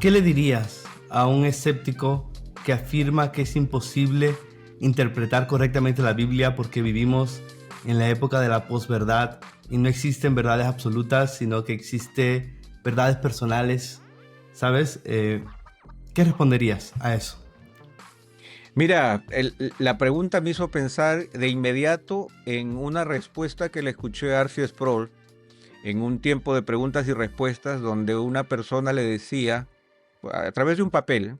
¿Qué le dirías a un escéptico que afirma que es imposible interpretar correctamente la Biblia porque vivimos en la época de la posverdad y no existen verdades absolutas, sino que existen verdades personales? ¿Sabes? ¿Qué responderías a eso? Mira, la pregunta me hizo pensar de inmediato en una respuesta que le escuché a Arcee Sproul en un tiempo de preguntas y respuestas donde una persona le decía, a través de un papel,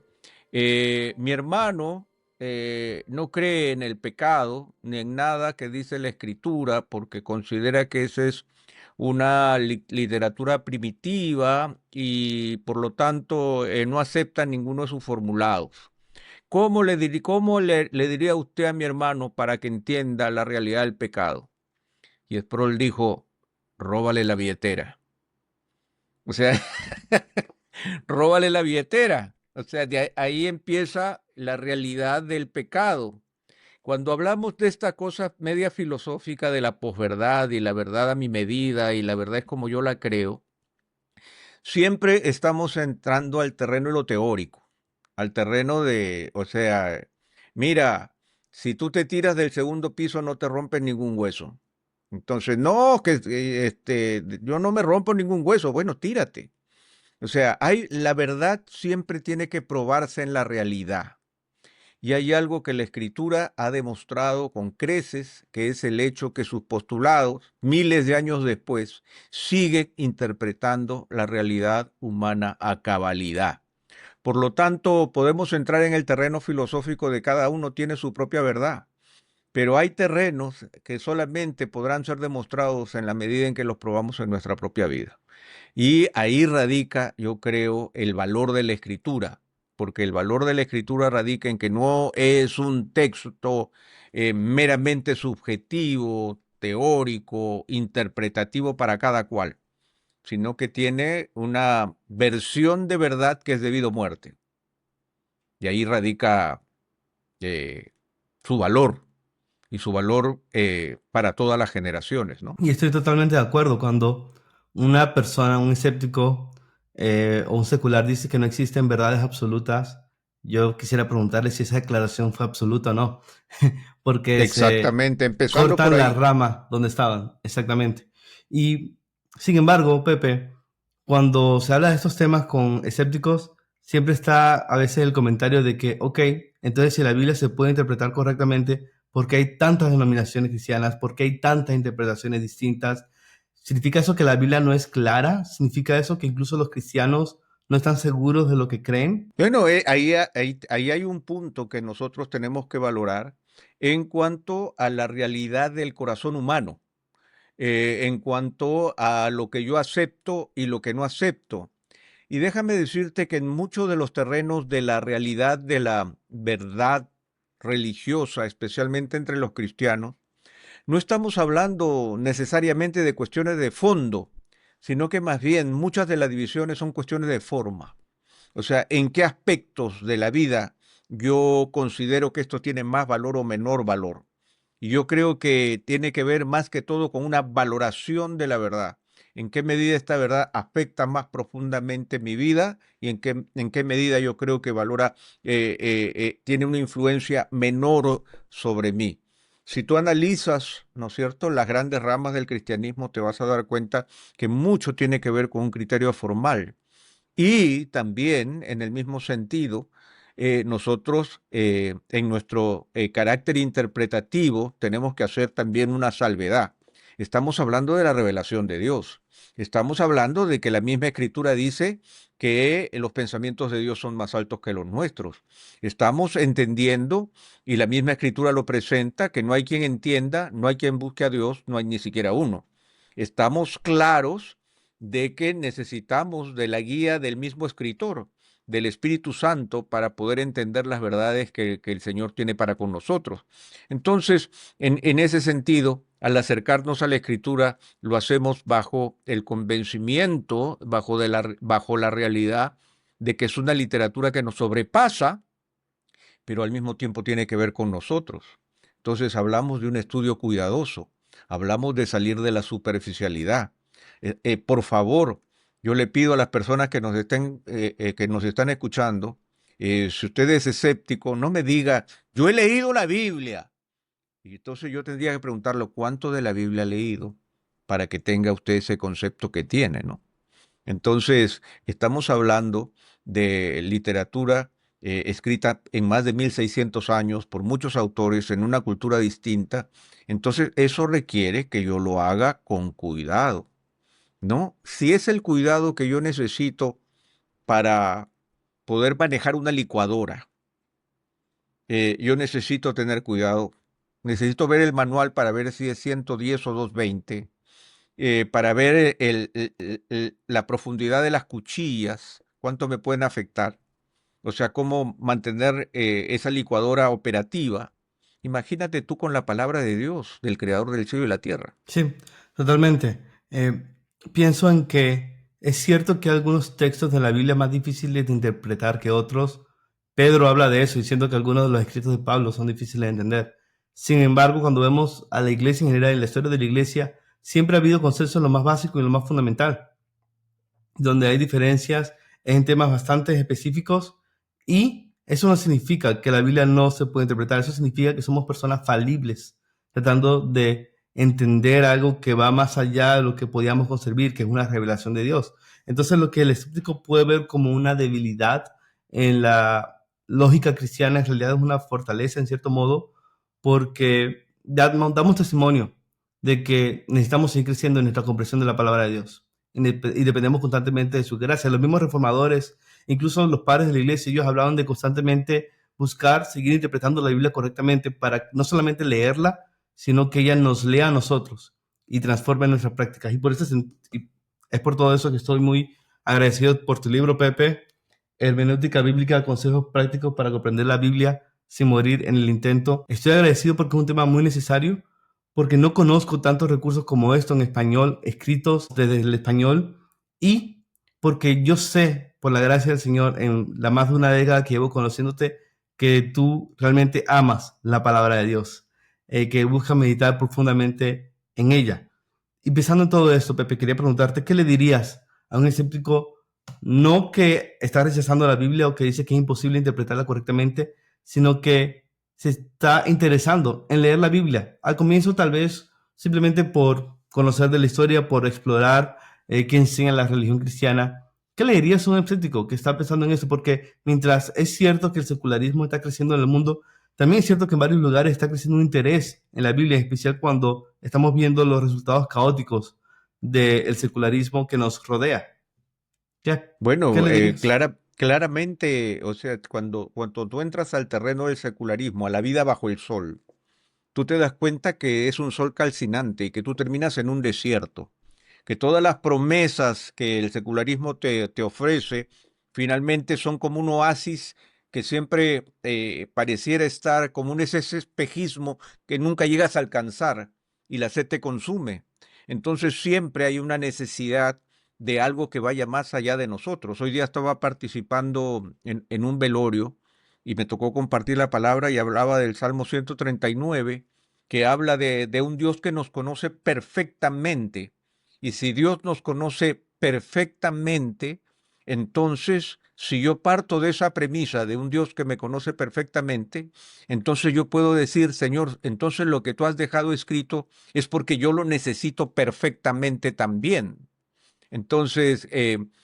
mi hermano no cree en el pecado ni en nada que dice la escritura porque considera que esa es una literatura primitiva y por lo tanto no acepta ninguno de sus formulados. ¿Cómo le diría usted a mi hermano para que entienda la realidad del pecado? Y Sproul dijo, róbale la billetera. O sea, róbale la billetera. O sea, ahí empieza la realidad del pecado. Cuando hablamos de esta cosa media filosófica de la posverdad y la verdad a mi medida y la verdad es como yo la creo, siempre estamos entrando al terreno de lo teórico, al terreno de, o sea, mira, si tú te tiras del segundo piso no te rompes ningún hueso. Entonces, no, que yo no me rompo ningún hueso. Bueno, tírate. O sea, la verdad siempre tiene que probarse en la realidad. Y hay algo que la escritura ha demostrado con creces, que es el hecho que sus postulados, miles de años después, siguen interpretando la realidad humana a cabalidad. Por lo tanto, podemos entrar en el terreno filosófico de cada uno tiene su propia verdad, pero hay terrenos que solamente podrán ser demostrados en la medida en que los probamos en nuestra propia vida. Y ahí radica, yo creo, el valor de la escritura, porque el valor de la escritura radica en que no es un texto meramente subjetivo, teórico, interpretativo para cada cual, sino que tiene una versión de verdad que es debido a muerte. Y ahí radica eh, su valor y su valor para todas las generaciones, ¿no? Y estoy totalmente de acuerdo cuando una persona, un escéptico o un secular dice que no existen verdades absolutas. Yo quisiera preguntarle si esa declaración fue absoluta o no, porque se Exactamente, empezando por cortan las ahí. ramas donde estaban, exactamente. Y sin embargo, Pepe, cuando se habla de estos temas con escépticos, siempre está a veces el comentario de que, ok, entonces si la Biblia se puede interpretar correctamente, ¿por qué hay tantas denominaciones cristianas? ¿Por qué hay tantas interpretaciones distintas? ¿Significa eso que la Biblia no es clara? ¿Significa eso que incluso los cristianos no están seguros de lo que creen? Bueno, ahí hay un punto que nosotros tenemos que valorar en cuanto a la realidad del corazón humano, en cuanto a lo que yo acepto y lo que no acepto. Y déjame decirte que en muchos de los terrenos de la realidad de la verdad religiosa, especialmente entre los cristianos, no estamos hablando necesariamente de cuestiones de fondo, sino que más bien muchas de las divisiones son cuestiones de forma. O sea, ¿en qué aspectos de la vida yo considero que esto tiene más valor o menor valor? Y yo creo que tiene que ver más que todo con una valoración de la verdad. ¿En qué medida esta verdad afecta más profundamente mi vida y en qué medida yo creo que tiene una influencia menor sobre mí? Si tú analizas, ¿no es cierto?, las grandes ramas del cristianismo, te vas a dar cuenta que mucho tiene que ver con un criterio formal. Y también, en el mismo sentido, nosotros en nuestro carácter interpretativo tenemos que hacer también una salvedad. Estamos hablando de la revelación de Dios. Estamos hablando de que la misma Escritura dice que los pensamientos de Dios son más altos que los nuestros. Estamos entendiendo, y la misma Escritura lo presenta, que no hay quien entienda, no hay quien busque a Dios, no hay ni siquiera uno. Estamos claros de que necesitamos de la guía del mismo escritor, del Espíritu Santo, para poder entender las verdades que el Señor tiene para con nosotros. Entonces, en ese sentido, al acercarnos a la Escritura, lo hacemos bajo el convencimiento, bajo la realidad de que es una literatura que nos sobrepasa, pero al mismo tiempo tiene que ver con nosotros. Entonces hablamos de un estudio cuidadoso, hablamos de salir de la superficialidad. Por favor, Yo le pido a las personas que nos están escuchando, si usted es escéptico, no me diga, yo he leído la Biblia. Y entonces yo tendría que preguntarle cuánto de la Biblia ha leído para que tenga usted ese concepto que tiene, ¿no? Entonces, estamos hablando de literatura escrita en más de 1600 años por muchos autores en una cultura distinta. Entonces, eso requiere que yo lo haga con cuidado, ¿no? Si es el cuidado que yo necesito para poder manejar una licuadora, yo necesito tener cuidado. Necesito ver el manual para ver si es 110 o 220, para ver la profundidad de las cuchillas, cuánto me pueden afectar, o sea, cómo mantener esa licuadora operativa. Imagínate tú con la palabra de Dios, del creador del cielo y la tierra. Sí, totalmente. Pienso en que es cierto que algunos textos de la Biblia más difíciles de interpretar que otros. Pedro habla de eso, diciendo que algunos de los escritos de Pablo son difíciles de entender. Sin embargo, cuando vemos a la iglesia en general y la historia de la iglesia, siempre ha habido consenso en lo más básico y en lo más fundamental. Donde hay diferencias en temas bastante específicos, y eso no significa que la Biblia no se puede interpretar, eso significa que somos personas falibles, tratando de entender algo que va más allá de lo que podíamos concebir, que es una revelación de Dios. Entonces, lo que el escéptico puede ver como una debilidad en la lógica cristiana, en realidad es una fortaleza en cierto modo, porque damos testimonio de que necesitamos seguir creciendo en nuestra comprensión de la palabra de Dios y dependemos constantemente de su gracia. Los mismos reformadores, incluso los padres de la iglesia, ellos hablaban de constantemente buscar seguir interpretando la Biblia correctamente para no solamente leerla, sino que ella nos lea a nosotros y transforme nuestras prácticas. Y por eso es por todo eso que estoy muy agradecido por tu libro, Pepe, Hermenéutica Bíblica, consejos prácticos para comprender la Biblia sin morir en el intento. Estoy agradecido porque es un tema muy necesario, porque no conozco tantos recursos como esto en español, escritos desde el español, y porque yo sé, por la gracia del Señor, en la más de una década que llevo conociéndote, que tú realmente amas la palabra de Dios, que buscas meditar profundamente en ella. Y pensando en todo esto, Pepe, quería preguntarte, ¿qué le dirías a un escéptico no que está rechazando la Biblia o que dice que es imposible interpretarla correctamente, sino que se está interesando en leer la Biblia? Al comienzo tal vez simplemente por conocer de la historia, por explorar qué enseña la religión cristiana. ¿Qué le dirías a un escéptico que está pensando en eso? Porque mientras es cierto que el secularismo está creciendo en el mundo, también es cierto que en varios lugares está creciendo un interés en la Biblia, en especial cuando estamos viendo los resultados caóticos del secularismo que nos rodea. ¿Qué Bueno, le dirías? claramente, o sea, cuando tú entras al terreno del secularismo, a la vida bajo el sol, tú te das cuenta que es un sol calcinante y que tú terminas en un desierto, que todas las promesas que el secularismo te ofrece finalmente son como un oasis que siempre pareciera estar como ese espejismo que nunca llegas a alcanzar y la sed te consume. Entonces siempre hay una necesidad de algo que vaya más allá de nosotros. Hoy día estaba participando en un velorio y me tocó compartir la palabra y hablaba del Salmo 139, que habla de un Dios que nos conoce perfectamente. Y si Dios nos conoce perfectamente, entonces, si yo parto de esa premisa de un Dios que me conoce perfectamente, entonces yo puedo decir, Señor, entonces lo que tú has dejado escrito es porque yo lo necesito perfectamente también. Entonces, ¿qué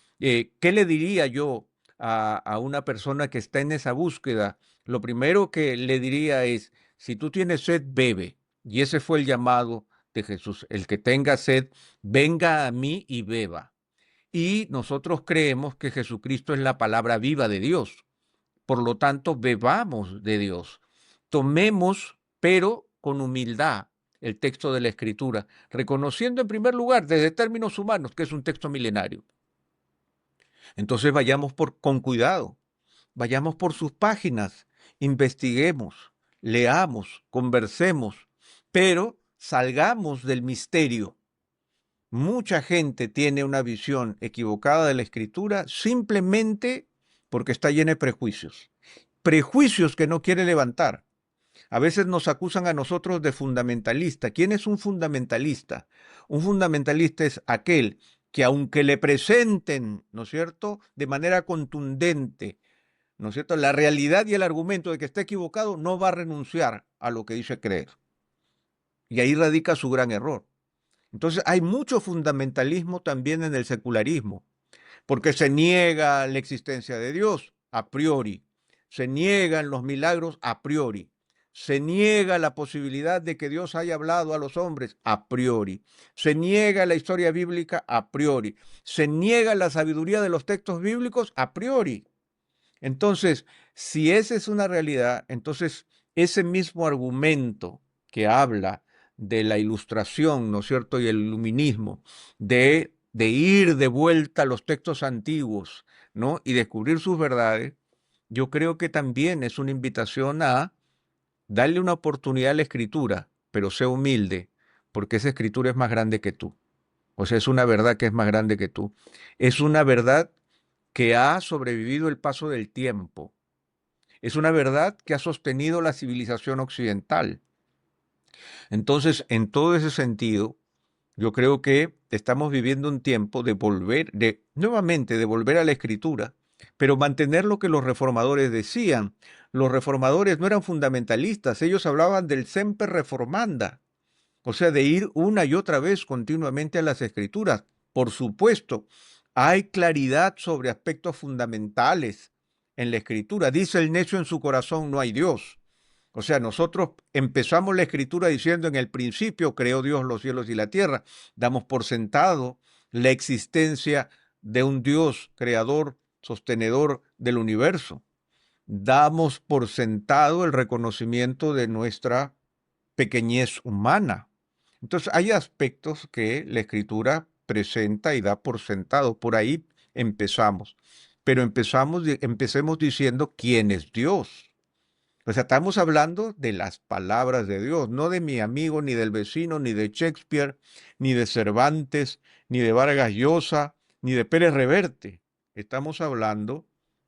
le diría yo a una persona que está en esa búsqueda? Lo primero que le diría es, si tú tienes sed, bebe. Y ese fue el llamado de Jesús. El que tenga sed, venga a mí y beba. Y nosotros creemos que Jesucristo es la palabra viva de Dios. Por lo tanto, bebamos de Dios. Tomemos, pero con humildad, el texto de la Escritura, reconociendo en primer lugar, desde términos humanos, que es un texto milenario. Entonces vayamos con cuidado, vayamos por sus páginas, investiguemos, leamos, conversemos, pero salgamos del misterio. Mucha gente tiene una visión equivocada de la Escritura simplemente porque está llena de prejuicios. Prejuicios que no quiere levantar. A veces nos acusan a nosotros de fundamentalista. ¿Quién es un fundamentalista? Un fundamentalista es aquel que aunque le presenten, ¿no es cierto?, de manera contundente, ¿no es cierto?, la realidad y el argumento de que está equivocado, no va a renunciar a lo que dice creer. Y ahí radica su gran error. Entonces hay mucho fundamentalismo también en el secularismo, porque se niega la existencia de Dios a priori, se niegan los milagros a priori, se niega la posibilidad de que Dios haya hablado a los hombres a priori, se niega la historia bíblica a priori, se niega la sabiduría de los textos bíblicos a priori. Entonces, si esa es una realidad, entonces ese mismo argumento que habla de la ilustración, ¿no es cierto?, y el iluminismo, de ir de vuelta a los textos antiguos, ¿no?, y descubrir sus verdades, yo creo que también es una invitación a darle una oportunidad a la escritura, pero sé humilde, porque esa escritura es más grande que tú. O sea, es una verdad que es más grande que tú. Es una verdad que ha sobrevivido el paso del tiempo. Es una verdad que ha sostenido la civilización occidental. Entonces, en todo ese sentido, yo creo que estamos viviendo un tiempo de volver, nuevamente, de volver a la escritura, pero mantener lo que los reformadores decían. Los reformadores no eran fundamentalistas, ellos hablaban del semper reformanda, o sea, de ir una y otra vez continuamente a las escrituras. Por supuesto, hay claridad sobre aspectos fundamentales en la escritura. Dice el necio en su corazón, no hay Dios. O sea, nosotros empezamos la escritura diciendo en el principio creó Dios los cielos y la tierra. Damos por sentado la existencia de un Dios creador, sostenedor del universo. Damos por sentado el reconocimiento de nuestra pequeñez humana. Entonces, hay aspectos que la escritura presenta y da por sentado. Por ahí empezamos. Pero empecemos diciendo quién es Dios. O sea, estamos hablando de las palabras de Dios, no de mi amigo, ni del vecino, ni de Shakespeare, ni de Cervantes, ni de Vargas Llosa, ni de Pérez Reverte. Estamos hablando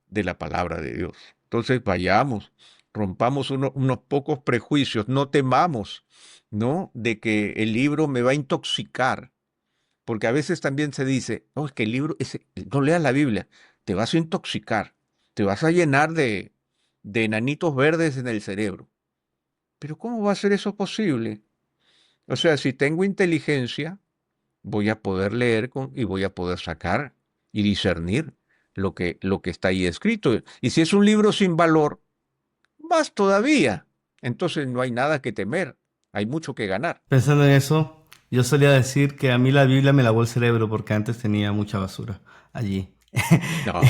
de la palabra de Dios. Entonces, vayamos, rompamos unos pocos prejuicios, no temamos, ¿no?, de que el libro me va a intoxicar, porque a veces también se dice, no, es que el libro, no leas la Biblia, te vas a intoxicar, te vas a llenar de enanitos verdes en el cerebro. Pero ¿cómo va a ser eso posible? O sea, si tengo inteligencia, voy a poder leer y voy a poder sacar y discernir lo que está ahí escrito. Y si es un libro sin valor, más todavía. Entonces no hay nada que temer, hay mucho que ganar. Pensando en eso, yo solía decir que a mí la Biblia me lavó el cerebro porque antes tenía mucha basura allí. No,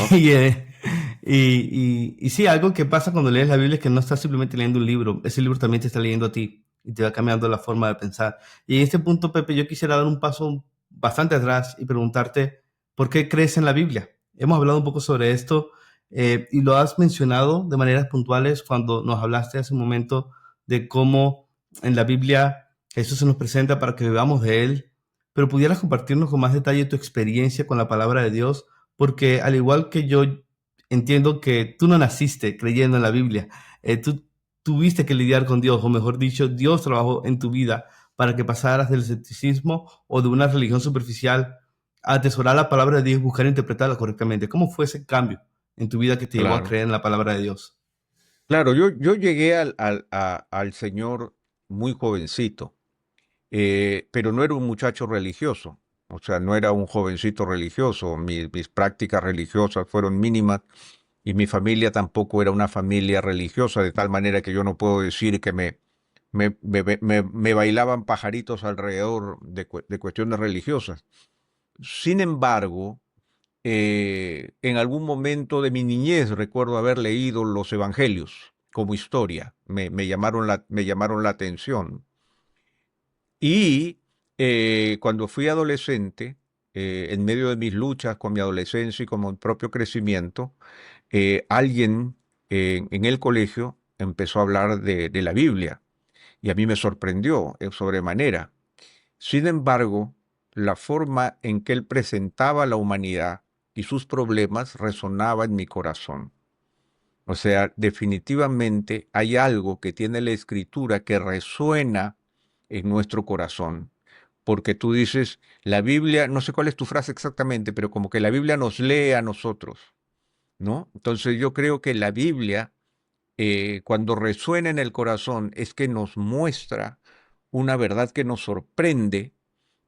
Y, y sí, algo que pasa cuando lees la Biblia es que no estás simplemente leyendo un libro, ese libro también te está leyendo a ti y te va cambiando la forma de pensar. Y en este punto, Pepe, yo quisiera dar un paso bastante atrás y preguntarte, ¿por qué crees en la Biblia? Hemos hablado un poco sobre esto y lo has mencionado de maneras puntuales cuando nos hablaste hace un momento de cómo en la Biblia Jesús se nos presenta para que vivamos de Él, pero pudieras compartirnos con más detalle tu experiencia con la palabra de Dios, porque al igual que yo entiendo que tú no naciste creyendo en la Biblia, tú tuviste que lidiar con Dios, o mejor dicho, Dios trabajó en tu vida para que pasaras del escepticismo o de una religión superficial a atesorar la palabra de Dios y buscar interpretarla correctamente. ¿Cómo fue ese cambio en tu vida que te llevó a claro. creer en la palabra de Dios? Claro, yo llegué al Señor muy jovencito, pero no era un muchacho religioso, o sea, no era un jovencito religioso, mis prácticas religiosas fueron mínimas y mi familia tampoco era una familia religiosa, de tal manera que yo no puedo decir que me bailaban pajaritos alrededor de cuestiones religiosas. Sin embargo, en algún momento de mi niñez recuerdo haber leído los evangelios como historia, me llamaron la atención. Y cuando fui adolescente, en medio de mis luchas con mi adolescencia y con mi propio crecimiento, alguien en el colegio empezó a hablar de la Biblia y a mí me sorprendió sobremanera. Sin embargo, la forma en que él presentaba la humanidad y sus problemas resonaba en mi corazón. O sea, definitivamente hay algo que tiene la escritura que resuena en nuestro corazón, porque tú dices, la Biblia, no sé cuál es tu frase exactamente, pero como que la Biblia nos lee a nosotros, ¿no? Entonces yo creo que la Biblia, cuando resuena en el corazón, es que nos muestra una verdad que nos sorprende,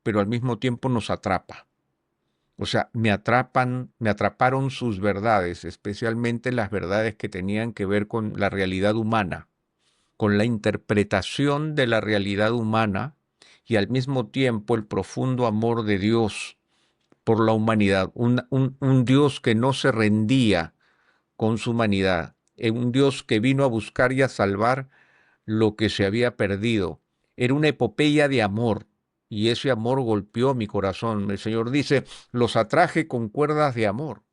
pero al mismo tiempo nos atrapa. O sea, me atraparon sus verdades, especialmente las verdades que tenían que ver con la realidad humana, con la interpretación de la realidad humana y al mismo tiempo el profundo amor de Dios por la humanidad, un Dios que no se rendía con su humanidad, un Dios que vino a buscar y a salvar lo que se había perdido. Era una epopeya de amor y ese amor golpeó mi corazón. El Señor dice, los atraje con cuerdas de amor,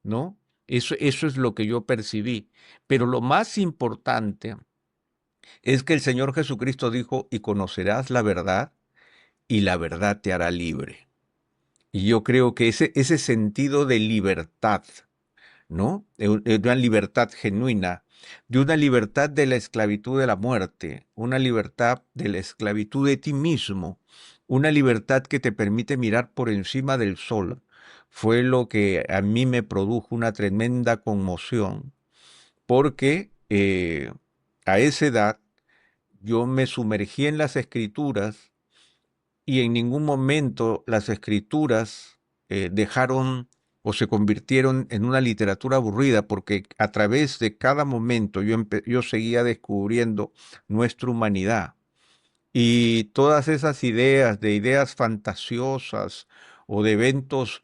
¿no? Eso es lo que yo percibí. Pero lo más importante es que el Señor Jesucristo dijo, y conocerás la verdad, y la verdad te hará libre. Y yo creo que ese sentido de libertad, ¿no? De una libertad genuina, de una libertad de la esclavitud de la muerte, una libertad de la esclavitud de ti mismo, una libertad que te permite mirar por encima del sol, fue lo que a mí me produjo una tremenda conmoción, porque a esa edad yo me sumergí en las escrituras y en ningún momento las escrituras dejaron o se convirtieron en una literatura aburrida, porque a través de cada momento yo seguía descubriendo nuestra humanidad. Y todas esas ideas, de ideas fantasiosas o de eventos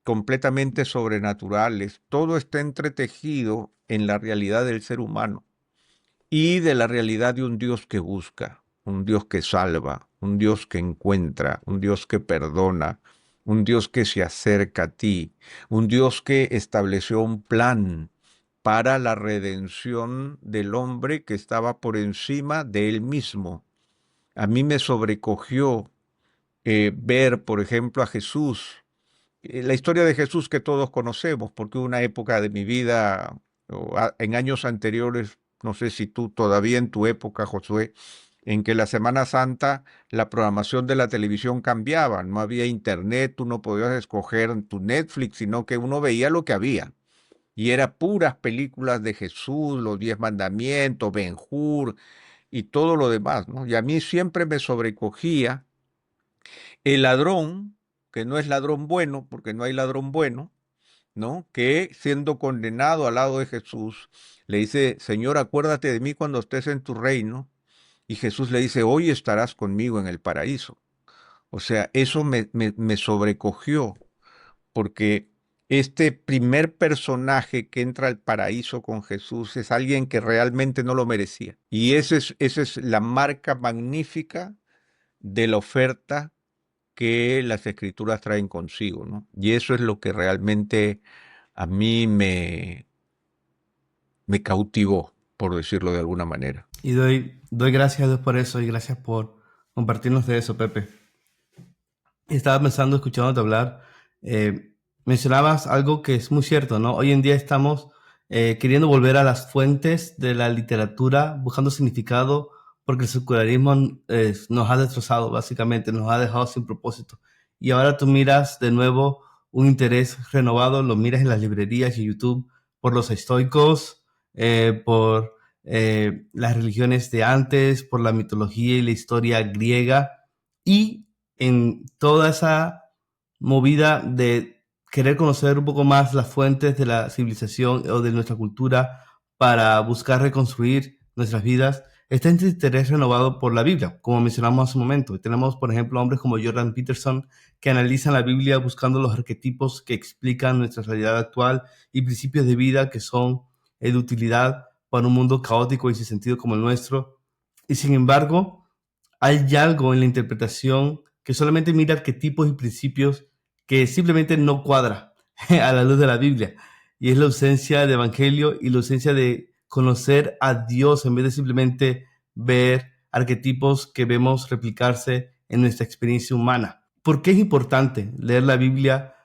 completamente sobrenaturales, todo está entretejido en la realidad del ser humano y de la realidad de un Dios que busca, un Dios que salva, un Dios que encuentra, un Dios que perdona, un Dios que se acerca a ti, un Dios que estableció un plan para la redención del hombre que estaba por encima de él mismo. A mí me sobrecogió ver, por ejemplo, a Jesús, la historia de Jesús que todos conocemos, porque hubo una época de mi vida, en años anteriores, no sé si tú todavía en tu época, Josué, en que la Semana Santa la programación de la televisión cambiaba, no había internet, tú no podías escoger tu Netflix, sino que uno veía lo que había. Y era puras películas de Jesús, los 10 mandamientos, Ben-Hur y todo lo demás, ¿no? Y a mí siempre me sobrecogía el ladrón, que no es ladrón bueno, porque no hay ladrón bueno, ¿no? Que siendo condenado al lado de Jesús, le dice, Señor, acuérdate de mí cuando estés en tu reino. Y Jesús le dice, hoy estarás conmigo en el paraíso. O sea, eso me sobrecogió, porque este primer personaje que entra al paraíso con Jesús es alguien que realmente no lo merecía. Y esa es la marca magnífica de la oferta que las escrituras traen consigo, ¿no? Y eso es lo que realmente a mí me cautivó, por decirlo de alguna manera. Y doy gracias a Dios por eso y gracias por compartirnos de eso, Pepe. Estaba pensando, escuchándote hablar, mencionabas algo que es muy cierto, ¿no? Hoy en día estamos queriendo volver a las fuentes de la literatura, buscando significado, porque el secularismo nos ha destrozado, básicamente, nos ha dejado sin propósito. Y ahora tú miras de nuevo un interés renovado, lo miras en las librerías y YouTube por los estoicos, por las religiones de antes, por la mitología y la historia griega, y en toda esa movida de querer conocer un poco más las fuentes de la civilización o de nuestra cultura para buscar reconstruir nuestras vidas, está este interés renovado por la Biblia, como mencionamos hace un momento. Y tenemos, por ejemplo, hombres como Jordan Peterson que analizan la Biblia buscando los arquetipos que explican nuestra realidad actual y principios de vida que son de utilidad para un mundo caótico y sin sentido como el nuestro. Y sin embargo, hay algo en la interpretación que solamente mira arquetipos y principios que simplemente no cuadra a la luz de la Biblia. Y es la ausencia de evangelio y la ausencia de conocer a Dios en vez de simplemente ver arquetipos que vemos replicarse en nuestra experiencia humana. ¿Por qué es importante leer la Biblia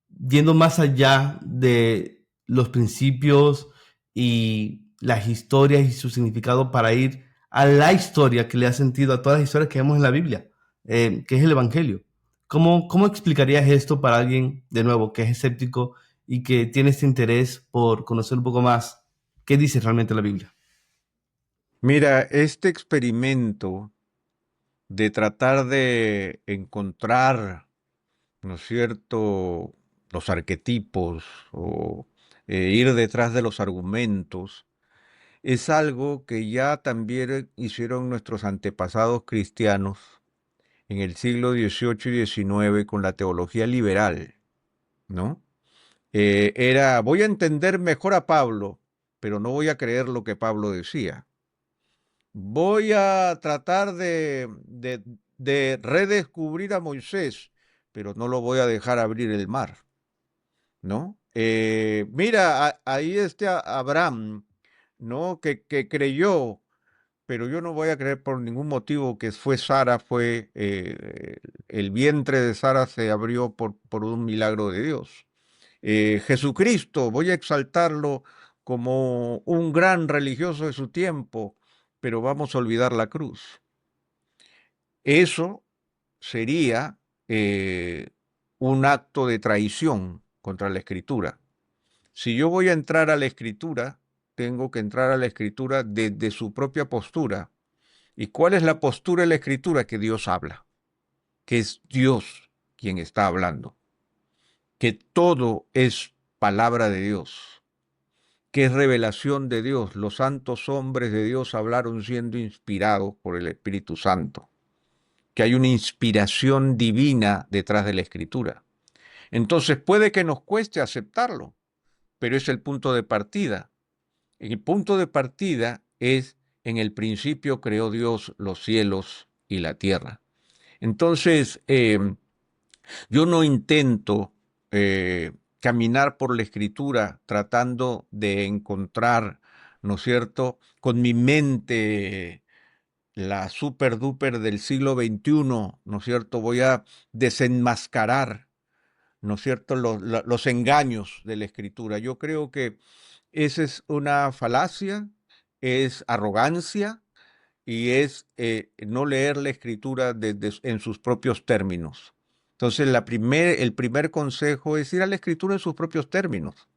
yendo más allá de los principios y las historias y su significado para ir a la historia que le da sentido a todas las historias que vemos en la Biblia? que es el Evangelio. ¿Cómo explicarías esto para alguien, de nuevo, que es escéptico y que tiene este interés por conocer un poco más qué dice realmente la Biblia? Mira, este experimento de tratar de encontrar, ¿no es cierto?, los arquetipos o ir detrás de los argumentos, es algo que ya también hicieron nuestros antepasados cristianos en el siglo XVIII y XIX con la teología liberal, ¿no? Voy a entender mejor a Pablo, pero no voy a creer lo que Pablo decía. Voy a tratar de redescubrir a Moisés, pero no lo voy a dejar abrir el mar, ¿no? Mira, ahí está Abraham, ¿no? Que creyó, pero yo no voy a creer por ningún motivo que fue Sara, el vientre de Sara se abrió por un milagro de Dios. Jesucristo, voy a exaltarlo como un gran religioso de su tiempo, pero vamos a olvidar la cruz. Eso sería un acto de traición contra la Escritura. Si yo voy a entrar a la Escritura, tengo que entrar a la Escritura desde su propia postura. ¿Y cuál es la postura de la Escritura? Que Dios habla, que es Dios quien está hablando, que todo es palabra de Dios, que es revelación de Dios. Los santos hombres de Dios hablaron siendo inspirados por el Espíritu Santo, que hay una inspiración divina detrás de la Escritura. Entonces puede que nos cueste aceptarlo, pero es el punto de partida. El punto de partida es: en el principio creó Dios los cielos y la tierra. Entonces, yo no intento caminar por la escritura tratando de encontrar, ¿no es cierto?, con mi mente la super duper del siglo XXI, ¿no es cierto? Voy a desenmascarar, ¿no es cierto?, los engaños de la escritura. Yo creo que esa es una falacia, es arrogancia y es no leer la escritura en sus propios términos. Entonces, el primer consejo es ir a la escritura en sus propios términos.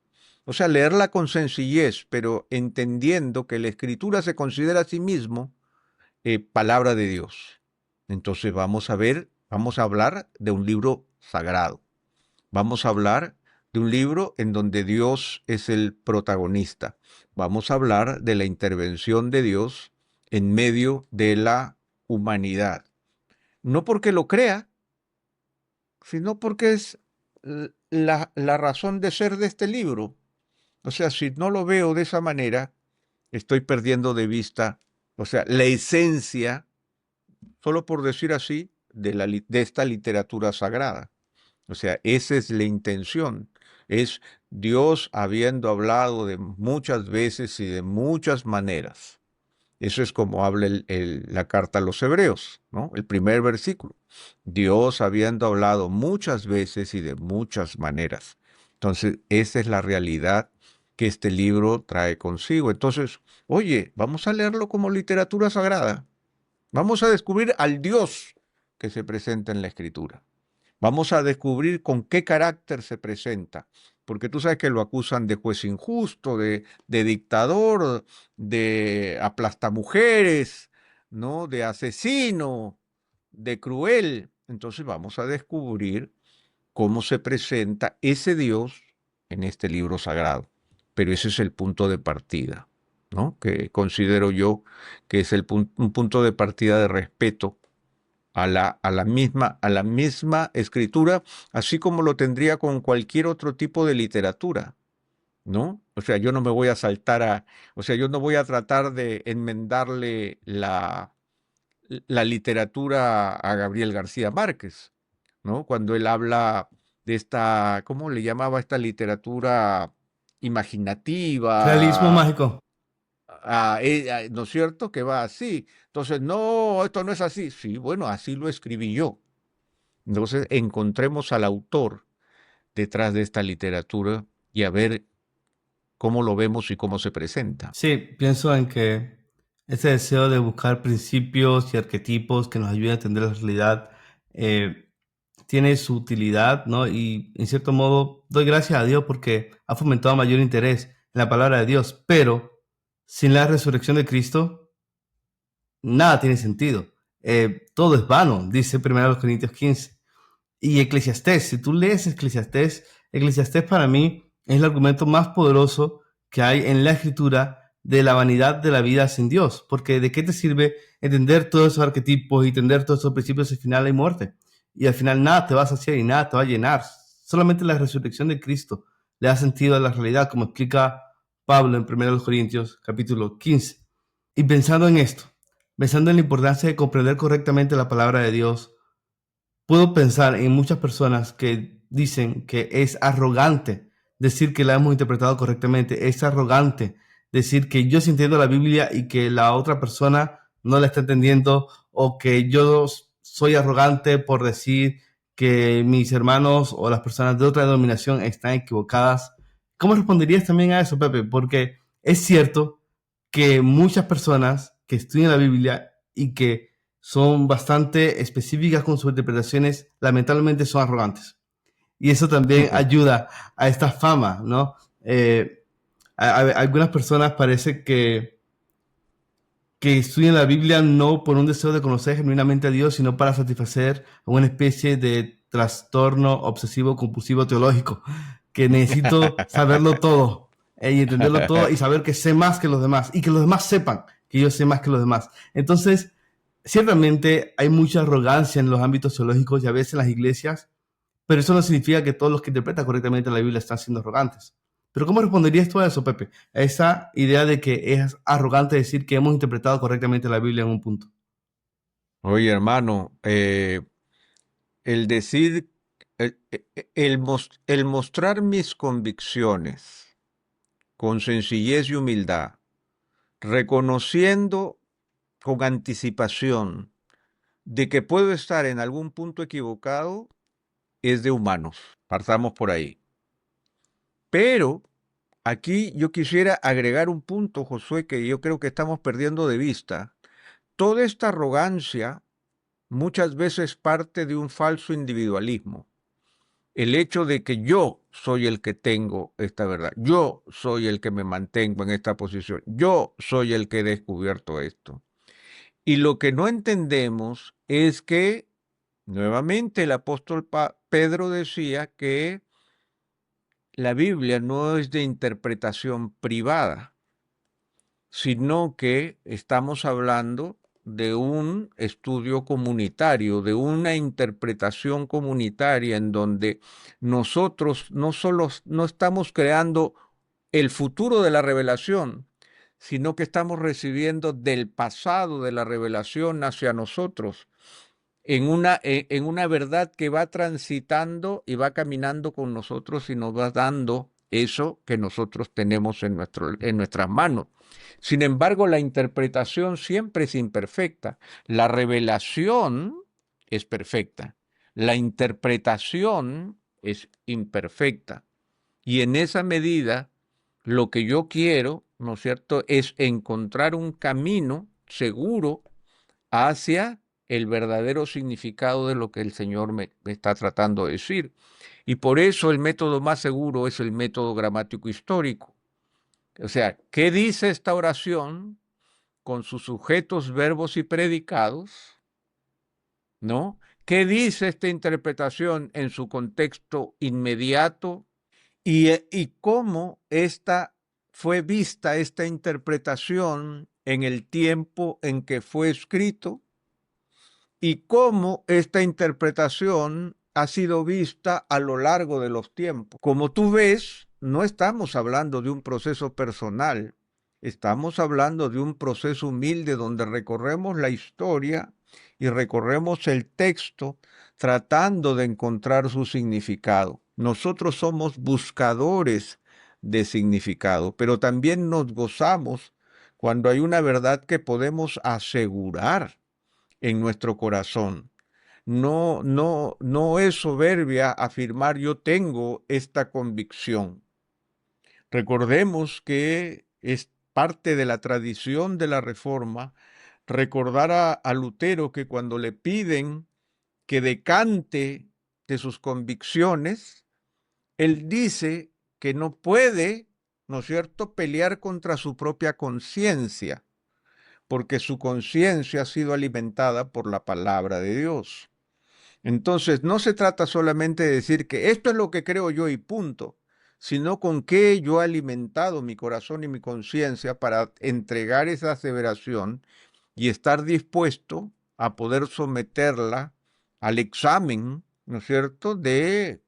O sea, leerla con sencillez, pero entendiendo que la escritura se considera a sí mismo palabra de Dios. Entonces vamos a hablar de un libro sagrado. Vamos a hablar de un libro en donde Dios es el protagonista. Vamos a hablar de la intervención de Dios en medio de la humanidad. No porque lo crea, sino porque es la razón de ser de este libro. O sea, si no lo veo de esa manera, estoy perdiendo de vista, o sea, la esencia, solo por decir así, de esta literatura sagrada. O sea, esa es la intención. Es Dios habiendo hablado de muchas veces y de muchas maneras. Eso es como habla la carta a los Hebreos, ¿no? El primer versículo. Dios habiendo hablado muchas veces y de muchas maneras. Entonces, esa es la realidad que este libro trae consigo. Entonces, oye, vamos a leerlo como literatura sagrada. Vamos a descubrir al Dios que se presenta en la Escritura. Vamos a descubrir con qué carácter se presenta, porque tú sabes que lo acusan de juez injusto, de dictador, de aplastamujeres, ¿no? De asesino, de cruel. Entonces vamos a descubrir cómo se presenta ese Dios en este libro sagrado. Pero ese es el punto de partida, ¿no? Que considero yo que es un punto de partida de respeto a la misma escritura, así como lo tendría con cualquier otro tipo de literatura, ¿no? O sea, yo no me voy a o sea, yo no voy a tratar de enmendarle la literatura a Gabriel García Márquez, ¿no? Cuando él habla de esta, ¿cómo le llamaba esta literatura Realismo imaginativa? mágico. ¿No es cierto? Que va así. Entonces, no, esto no es así. Sí, bueno, así lo escribí yo. Entonces, encontremos al autor detrás de esta literatura y a ver cómo lo vemos y cómo se presenta. Sí, pienso en que ese deseo de buscar principios y arquetipos que nos ayuden a entender la realidad eh, tiene su utilidad, ¿no? Y en cierto modo doy gracias a Dios porque ha fomentado mayor interés en la palabra de Dios, pero sin la resurrección de Cristo, nada tiene sentido. Todo es vano, dice 1 Corintios 15. Y Eclesiastés, si tú lees Eclesiastés, Eclesiastés para mí es el argumento más poderoso que hay en la escritura de la vanidad de la vida sin Dios. Porque ¿de qué te sirve entender todos esos arquetipos y entender todos esos principios si al final hay muerte? Y al final nada te va a saciar y nada te va a llenar. Solamente la resurrección de Cristo le da sentido a la realidad, como explica Pablo en 1 Corintios capítulo 15. Y pensando en esto, pensando en la importancia de comprender correctamente la palabra de Dios, puedo pensar en muchas personas que dicen que es arrogante decir que la hemos interpretado correctamente. Es arrogante decir que yo sí entiendo la Biblia y que la otra persona no la está entendiendo, o que yo soy arrogante por decir que mis hermanos o las personas de otra denominación están equivocadas. ¿Cómo responderías también a eso, Pepe? Porque es cierto que muchas personas que estudian la Biblia y que son bastante específicas con sus interpretaciones, lamentablemente son arrogantes. Y eso también ayuda a esta fama, ¿no? Algunas personas parece que estudian la Biblia no por un deseo de conocer genuinamente a Dios, sino para satisfacer una especie de trastorno obsesivo compulsivo teológico, que necesito saberlo todo y entenderlo todo y saber que sé más que los demás y que los demás sepan que yo sé más que los demás. Entonces, ciertamente hay mucha arrogancia en los ámbitos teológicos y a veces en las iglesias, pero eso no significa que todos los que interpretan correctamente la Biblia están siendo arrogantes. Pero ¿cómo responderías tú a eso, Pepe? A esa idea de que es arrogante decir que hemos interpretado correctamente la Biblia en un punto. Oye, hermano, el decir, el mostrar mis convicciones con sencillez y humildad, reconociendo con anticipación de que puedo estar en algún punto equivocado, es de humanos. Partamos por ahí. Pero aquí yo quisiera agregar un punto, Josué, que yo creo que estamos perdiendo de vista. Toda esta arrogancia muchas veces parte de un falso individualismo. El hecho de que yo soy el que tengo esta verdad, yo soy el que me mantengo en esta posición, yo soy el que he descubierto esto. Y lo que no entendemos es que, nuevamente, el apóstol Pedro decía que la Biblia no es de interpretación privada, sino que estamos hablando de un estudio comunitario, de una interpretación comunitaria en donde nosotros no solo no estamos creando el futuro de la revelación, sino que estamos recibiendo del pasado de la revelación hacia nosotros en una verdad que va transitando y va caminando con nosotros y nos va dando eso que nosotros tenemos en nuestras manos. Sin embargo, la interpretación siempre es imperfecta. La revelación es perfecta. La interpretación es imperfecta. Y en esa medida, lo que yo quiero, ¿no es cierto?, es encontrar un camino seguro hacia el verdadero significado de lo que el Señor me está tratando de decir. Y por eso el método más seguro es el método gramático histórico. O sea, ¿qué dice esta oración con sus sujetos, verbos y predicados? ¿No? ¿Qué dice esta interpretación en su contexto inmediato? Y cómo esta fue vista, esta interpretación, en el tiempo en que fue escrito, y cómo esta interpretación ha sido vista a lo largo de los tiempos. Como tú ves, no estamos hablando de un proceso personal, estamos hablando de un proceso humilde donde recorremos la historia y recorremos el texto tratando de encontrar su significado. Nosotros somos buscadores de significado, pero también nos gozamos cuando hay una verdad que podemos asegurar en nuestro corazón. No es soberbia afirmar yo tengo esta convicción. Recordemos que es parte de la tradición de la Reforma recordar a Lutero que cuando le piden que decante de sus convicciones, él dice que no puede, ¿no es cierto?, pelear contra su propia conciencia, porque su conciencia ha sido alimentada por la palabra de Dios. Entonces, no se trata solamente de decir que esto es lo que creo yo y punto, sino con qué yo he alimentado mi corazón y mi conciencia para entregar esa aseveración y estar dispuesto a poder someterla al examen, ¿no es cierto?, de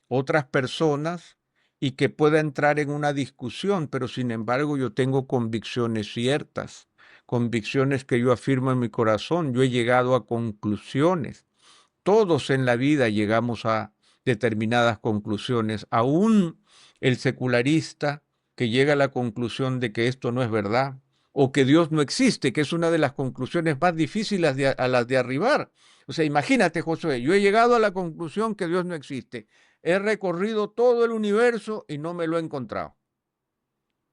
otras personas y que pueda entrar en una discusión, pero sin embargo yo tengo convicciones ciertas, convicciones que yo afirmo en mi corazón, yo he llegado a conclusiones. Todos en la vida llegamos a determinadas conclusiones, aún el secularista que llega a la conclusión de que esto no es verdad o que Dios no existe, que es una de las conclusiones más difíciles a las de arribar. O sea, imagínate, Josué, yo he llegado a la conclusión que Dios no existe. He recorrido todo el universo y no me lo he encontrado.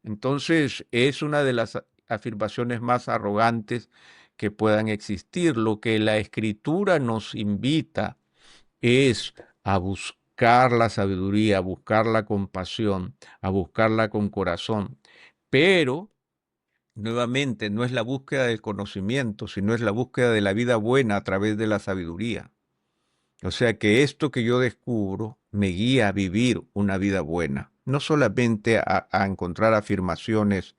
Entonces, es una de las afirmaciones más arrogantes que puedan existir. Lo que la Escritura nos invita es a buscar la sabiduría, a buscar la compasión, a buscarla con corazón. Pero, nuevamente, no es la búsqueda del conocimiento, sino es la búsqueda de la vida buena a través de la sabiduría. O sea que esto que yo descubro me guía a vivir una vida buena, no solamente a encontrar afirmaciones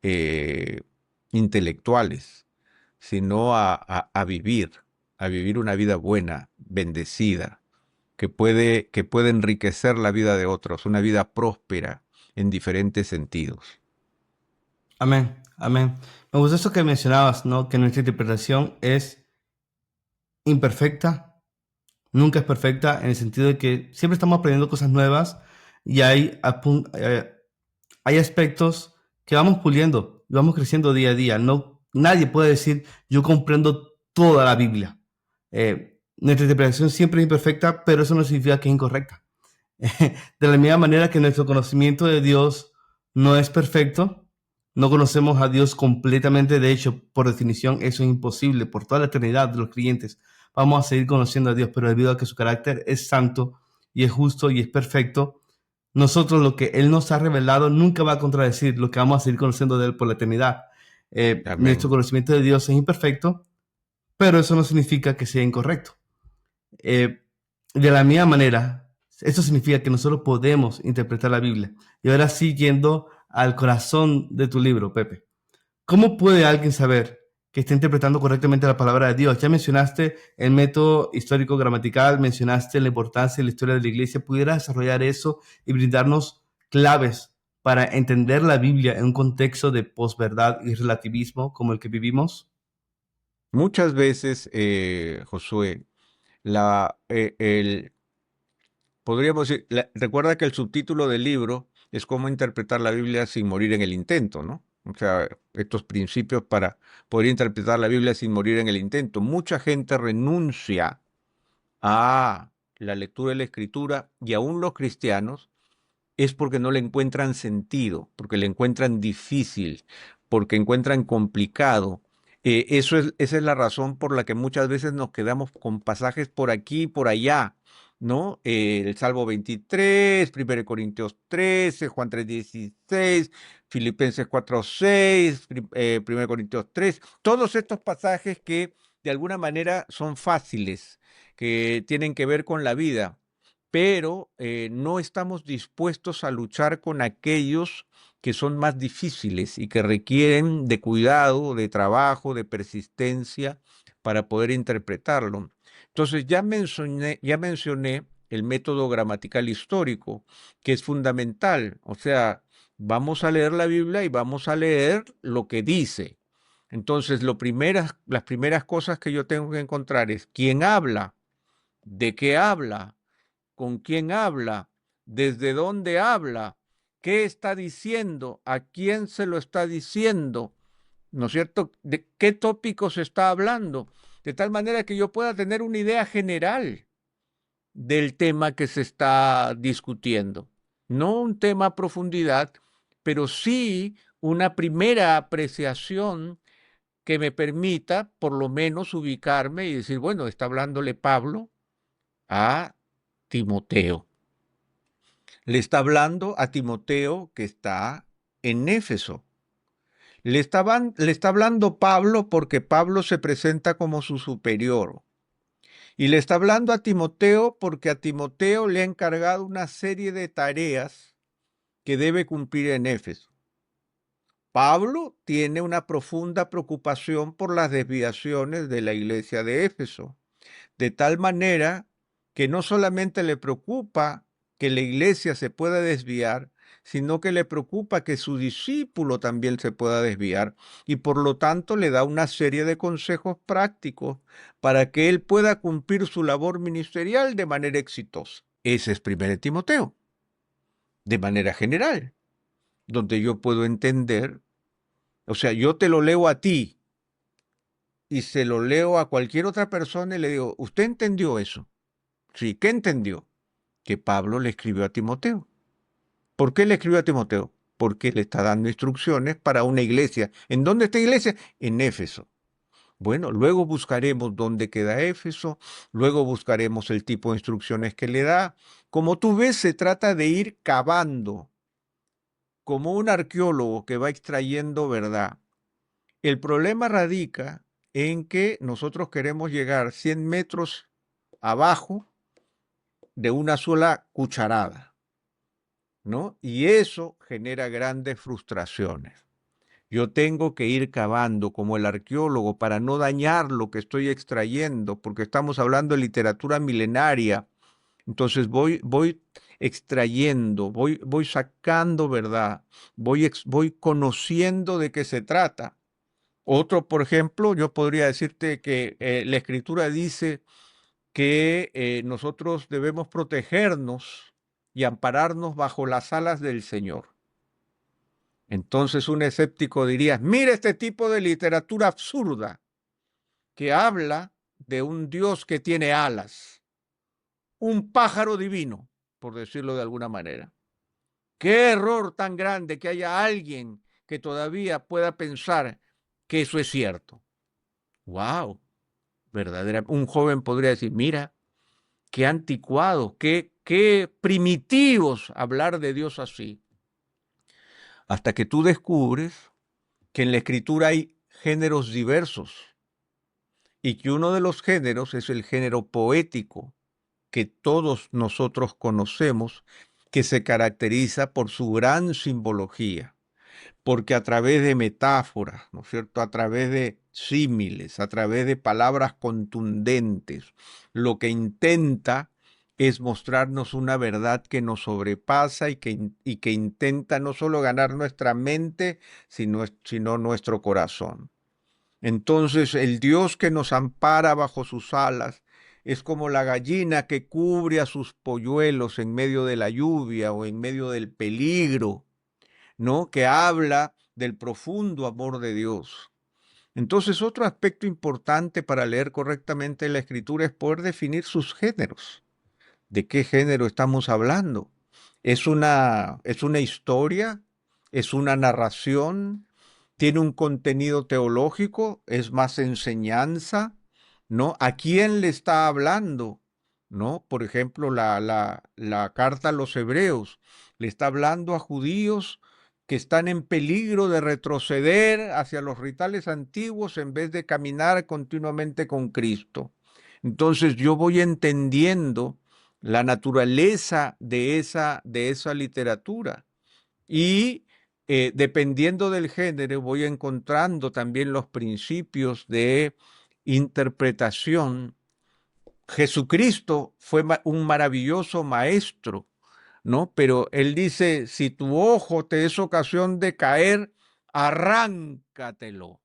eh, intelectuales, sino a vivir una vida buena, bendecida, que puede enriquecer la vida de otros, una vida próspera en diferentes sentidos. Amén, amén. Me gusta eso que mencionabas, ¿no? Que nuestra interpretación es imperfecta, nunca es perfecta, en el sentido de que siempre estamos aprendiendo cosas nuevas y hay aspectos que vamos puliendo y vamos creciendo día a día. No, nadie puede decir, yo comprendo toda la Biblia. Nuestra interpretación siempre es imperfecta, pero eso no significa que es incorrecta. De la misma manera que nuestro conocimiento de Dios no es perfecto, no conocemos a Dios completamente. De hecho, por definición, eso es imposible. Por toda la eternidad de los creyentes vamos a seguir conociendo a Dios, pero debido a que su carácter es santo y es justo y es perfecto, nosotros lo que Él nos ha revelado nunca va a contradecir lo que vamos a seguir conociendo de Él por la eternidad. Nuestro Amén. conocimiento de Dios es imperfecto, pero eso no significa que sea incorrecto. Eh, de la misma manera, eso significa que nosotros podemos interpretar la Biblia. Y ahora sí, yendo al corazón de tu libro, Pepe. ¿Cómo puede alguien saber que está interpretando correctamente la palabra de Dios? Ya mencionaste el método histórico gramatical, mencionaste la importancia de la historia de la iglesia. ¿Pudiera desarrollar eso y brindarnos claves para entender la Biblia en un contexto de posverdad y relativismo como el que vivimos? Muchas veces, Josué, la, el, podríamos decir, recuerda que el subtítulo del libro es cómo interpretar la Biblia sin morir en el intento, ¿no? O sea, estos principios para poder interpretar la Biblia sin morir en el intento. Mucha gente renuncia a la lectura de la Escritura y aún los cristianos es porque no le encuentran sentido, porque le encuentran difícil, porque encuentran complicado. Esa es la razón por la que muchas veces nos quedamos con pasajes por aquí y por allá, ¿no? El Salmo 23, 1 Corintios 13, Juan 3:16, Filipenses 4:6, 1 Corintios 3, todos estos pasajes que de alguna manera son fáciles, que tienen que ver con la vida, pero no estamos dispuestos a luchar con aquellos que son más difíciles y que requieren de cuidado, de trabajo, de persistencia para poder interpretarlo. Entonces ya mencioné el método gramatical histórico, que es fundamental. O sea, vamos a leer la Biblia y vamos a leer lo que dice. Entonces, las primeras cosas que yo tengo que encontrar es quién habla, de qué habla, con quién habla, desde dónde habla, qué está diciendo, a quién se lo está diciendo, ¿no es cierto? ¿De qué tópico se está hablando? De tal manera que yo pueda tener una idea general del tema que se está discutiendo. No un tema a profundidad, pero sí una primera apreciación que me permita por lo menos ubicarme y decir, bueno, está hablándole Pablo a Timoteo. Le está hablando a Timoteo que está en Éfeso. Le está hablando Pablo porque Pablo se presenta como su superior. Y le está hablando a Timoteo porque a Timoteo le ha encargado una serie de tareas que debe cumplir en Éfeso. Pablo tiene una profunda preocupación por las desviaciones de la iglesia de Éfeso, de tal manera que no solamente le preocupa que la iglesia se pueda desviar, sino que le preocupa que su discípulo también se pueda desviar y por lo tanto le da una serie de consejos prácticos para que él pueda cumplir su labor ministerial de manera exitosa. Ese es 1 Timoteo, de manera general, donde yo puedo entender, o sea, yo te lo leo a ti y se lo leo a cualquier otra persona y le digo, ¿usted entendió eso? Sí, ¿qué entendió? Que Pablo le escribió a Timoteo. ¿Por qué le escribió a Timoteo? Porque le está dando instrucciones para una iglesia. ¿En dónde está la iglesia? En Éfeso. Bueno, luego buscaremos dónde queda Éfeso, luego buscaremos el tipo de instrucciones que le da. Como tú ves, se trata de ir cavando, como un arqueólogo que va extrayendo verdad. El problema radica en que nosotros queremos llegar 100 metros abajo de una sola cucharada, ¿no? Y eso genera grandes frustraciones. Yo tengo que ir cavando como el arqueólogo para no dañar lo que estoy extrayendo, porque estamos hablando de literatura milenaria. Entonces voy extrayendo, voy sacando verdad, voy conociendo de qué se trata. Otro, por ejemplo, yo podría decirte que la escritura dice que nosotros debemos protegernos y ampararnos bajo las alas del Señor. Entonces un escéptico diría, mira este tipo de literatura absurda que habla de un Dios que tiene alas, un pájaro divino, por decirlo de alguna manera. Qué error tan grande que haya alguien que todavía pueda pensar que eso es cierto. Wow, verdadera. Un joven podría decir, mira, qué anticuado, qué primitivos hablar de Dios así. Hasta que tú descubres que en la escritura hay géneros diversos y que uno de los géneros es el género poético que todos nosotros conocemos, que se caracteriza por su gran simbología, porque a través de metáforas, ¿no es cierto?, a través de símiles, a través de palabras contundentes, lo que intenta es mostrarnos una verdad que nos sobrepasa y que intenta no solo ganar nuestra mente, sino nuestro corazón. Entonces el Dios que nos ampara bajo sus alas es como la gallina que cubre a sus polluelos en medio de la lluvia o en medio del peligro, ¿no? Que habla del profundo amor de Dios. Entonces, otro aspecto importante para leer correctamente la Escritura es poder definir sus géneros. ¿De qué género estamos hablando? Es una historia? ¿Es una narración? ¿Tiene un contenido teológico? ¿Es más enseñanza? ¿No? ¿A quién le está hablando? ¿No? Por ejemplo, la carta a los hebreos le está hablando a judíos que están en peligro de retroceder hacia los rituales antiguos en vez de caminar continuamente con Cristo. Entonces yo voy entendiendo la naturaleza de esa literatura y dependiendo del género voy encontrando también los principios de interpretación. Jesucristo fue un maravilloso maestro, ¿no? Pero él dice, si tu ojo te es ocasión de caer, arráncatelo.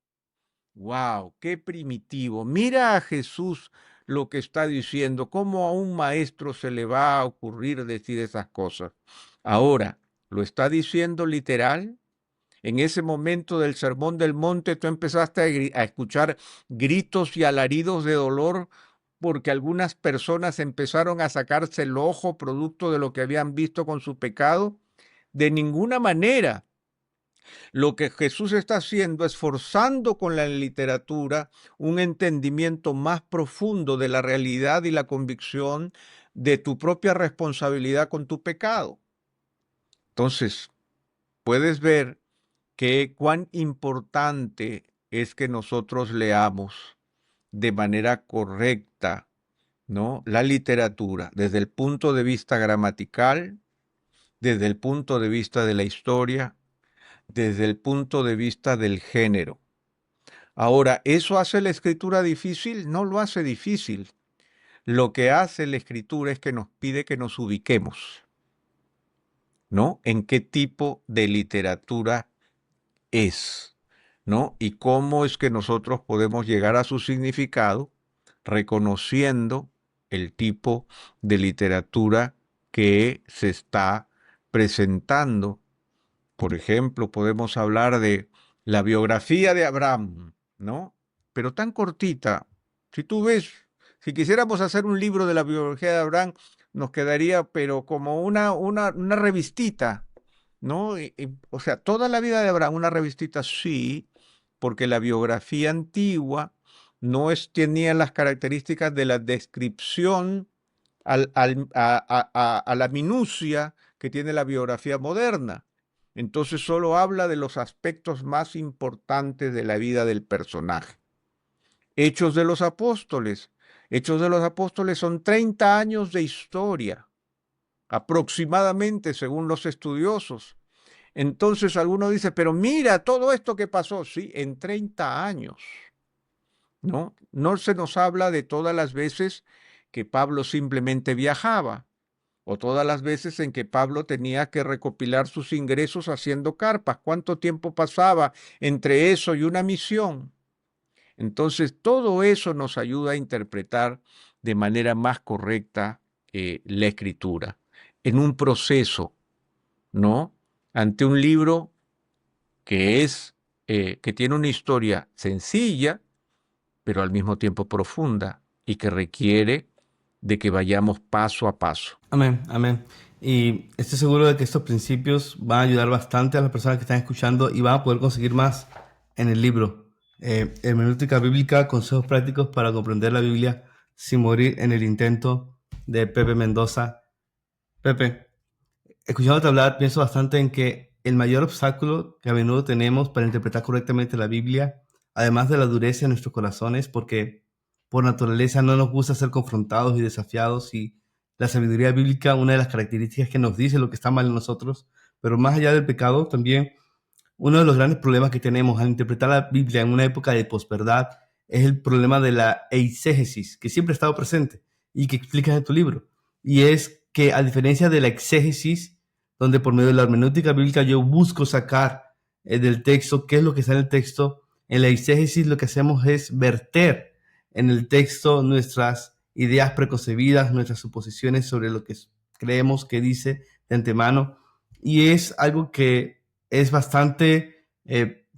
¡Wow! ¡Qué primitivo! Mira a Jesús lo que está diciendo, cómo a un maestro se le va a ocurrir decir esas cosas. Ahora, ¿lo está diciendo literal? En ese momento del Sermón del Monte tú empezaste a escuchar gritos y alaridos de dolor porque algunas personas empezaron a sacarse el ojo producto de lo que habían visto con su pecado. De ninguna manera. Lo que Jesús está haciendo es forzando con la literatura un entendimiento más profundo de la realidad y la convicción de tu propia responsabilidad con tu pecado. Entonces, puedes ver que cuán importante es que nosotros leamos de manera correcta, ¿no?, la literatura desde el punto de vista gramatical, desde el punto de vista de la historia, desde el punto de vista del género. Ahora, ¿eso hace la escritura difícil? No lo hace difícil. Lo que hace la escritura es que nos pide que nos ubiquemos, ¿no? En qué tipo de literatura es, ¿no? Y cómo es que nosotros podemos llegar a su significado reconociendo el tipo de literatura que se está presentando. Por ejemplo, podemos hablar de la biografía de Abraham, ¿no? Pero tan cortita. Si tú ves, si quisiéramos hacer un libro de la biografía de Abraham, nos quedaría, pero como una revistita, ¿no? O sea, toda la vida de Abraham, una revistita, sí, porque la biografía antigua tenía las características de la descripción a la minucia que tiene la biografía moderna. Entonces solo habla de los aspectos más importantes de la vida del personaje. Hechos de los Apóstoles. Hechos de los Apóstoles son 30 años de historia, aproximadamente, según los estudiosos. Entonces alguno dice, pero mira todo esto que pasó, sí, en 30 años, ¿no? No se nos habla de todas las veces que Pablo simplemente viajaba, o todas las veces en que Pablo tenía que recopilar sus ingresos haciendo carpas. ¿Cuánto tiempo pasaba entre eso y una misión? Entonces, todo eso nos ayuda a interpretar de manera más correcta la escritura, en un proceso, ¿no? Ante un libro que tiene una historia sencilla, pero al mismo tiempo profunda y que requiere de que vayamos paso a paso. Amén, amén. Y estoy seguro de que estos principios van a ayudar bastante a las personas que están escuchando y van a poder conseguir más en el libro. Hermenéutica bíblica, consejos prácticos para comprender la Biblia sin morir en el intento, de Pepe Mendoza. Pepe, escuchándote hablar, pienso bastante en que el mayor obstáculo que a menudo tenemos para interpretar correctamente la Biblia, además de la dureza de nuestros corazones, porque por naturaleza no nos gusta ser confrontados y desafiados, y la sabiduría bíblica, una de las características que nos dice lo que está mal en nosotros, pero más allá del pecado, también uno de los grandes problemas que tenemos al interpretar la Biblia en una época de posverdad es el problema de la eisegesis, que siempre ha estado presente y que explicas en tu libro. Y es que, a diferencia de la exégesis, donde por medio de la hermenéutica bíblica yo busco sacar del texto qué es lo que está en el texto, en la eisegesis lo que hacemos es verter en el texto nuestras ideas preconcebidas, nuestras suposiciones sobre lo que creemos que dice de antemano. Y es algo que es bastante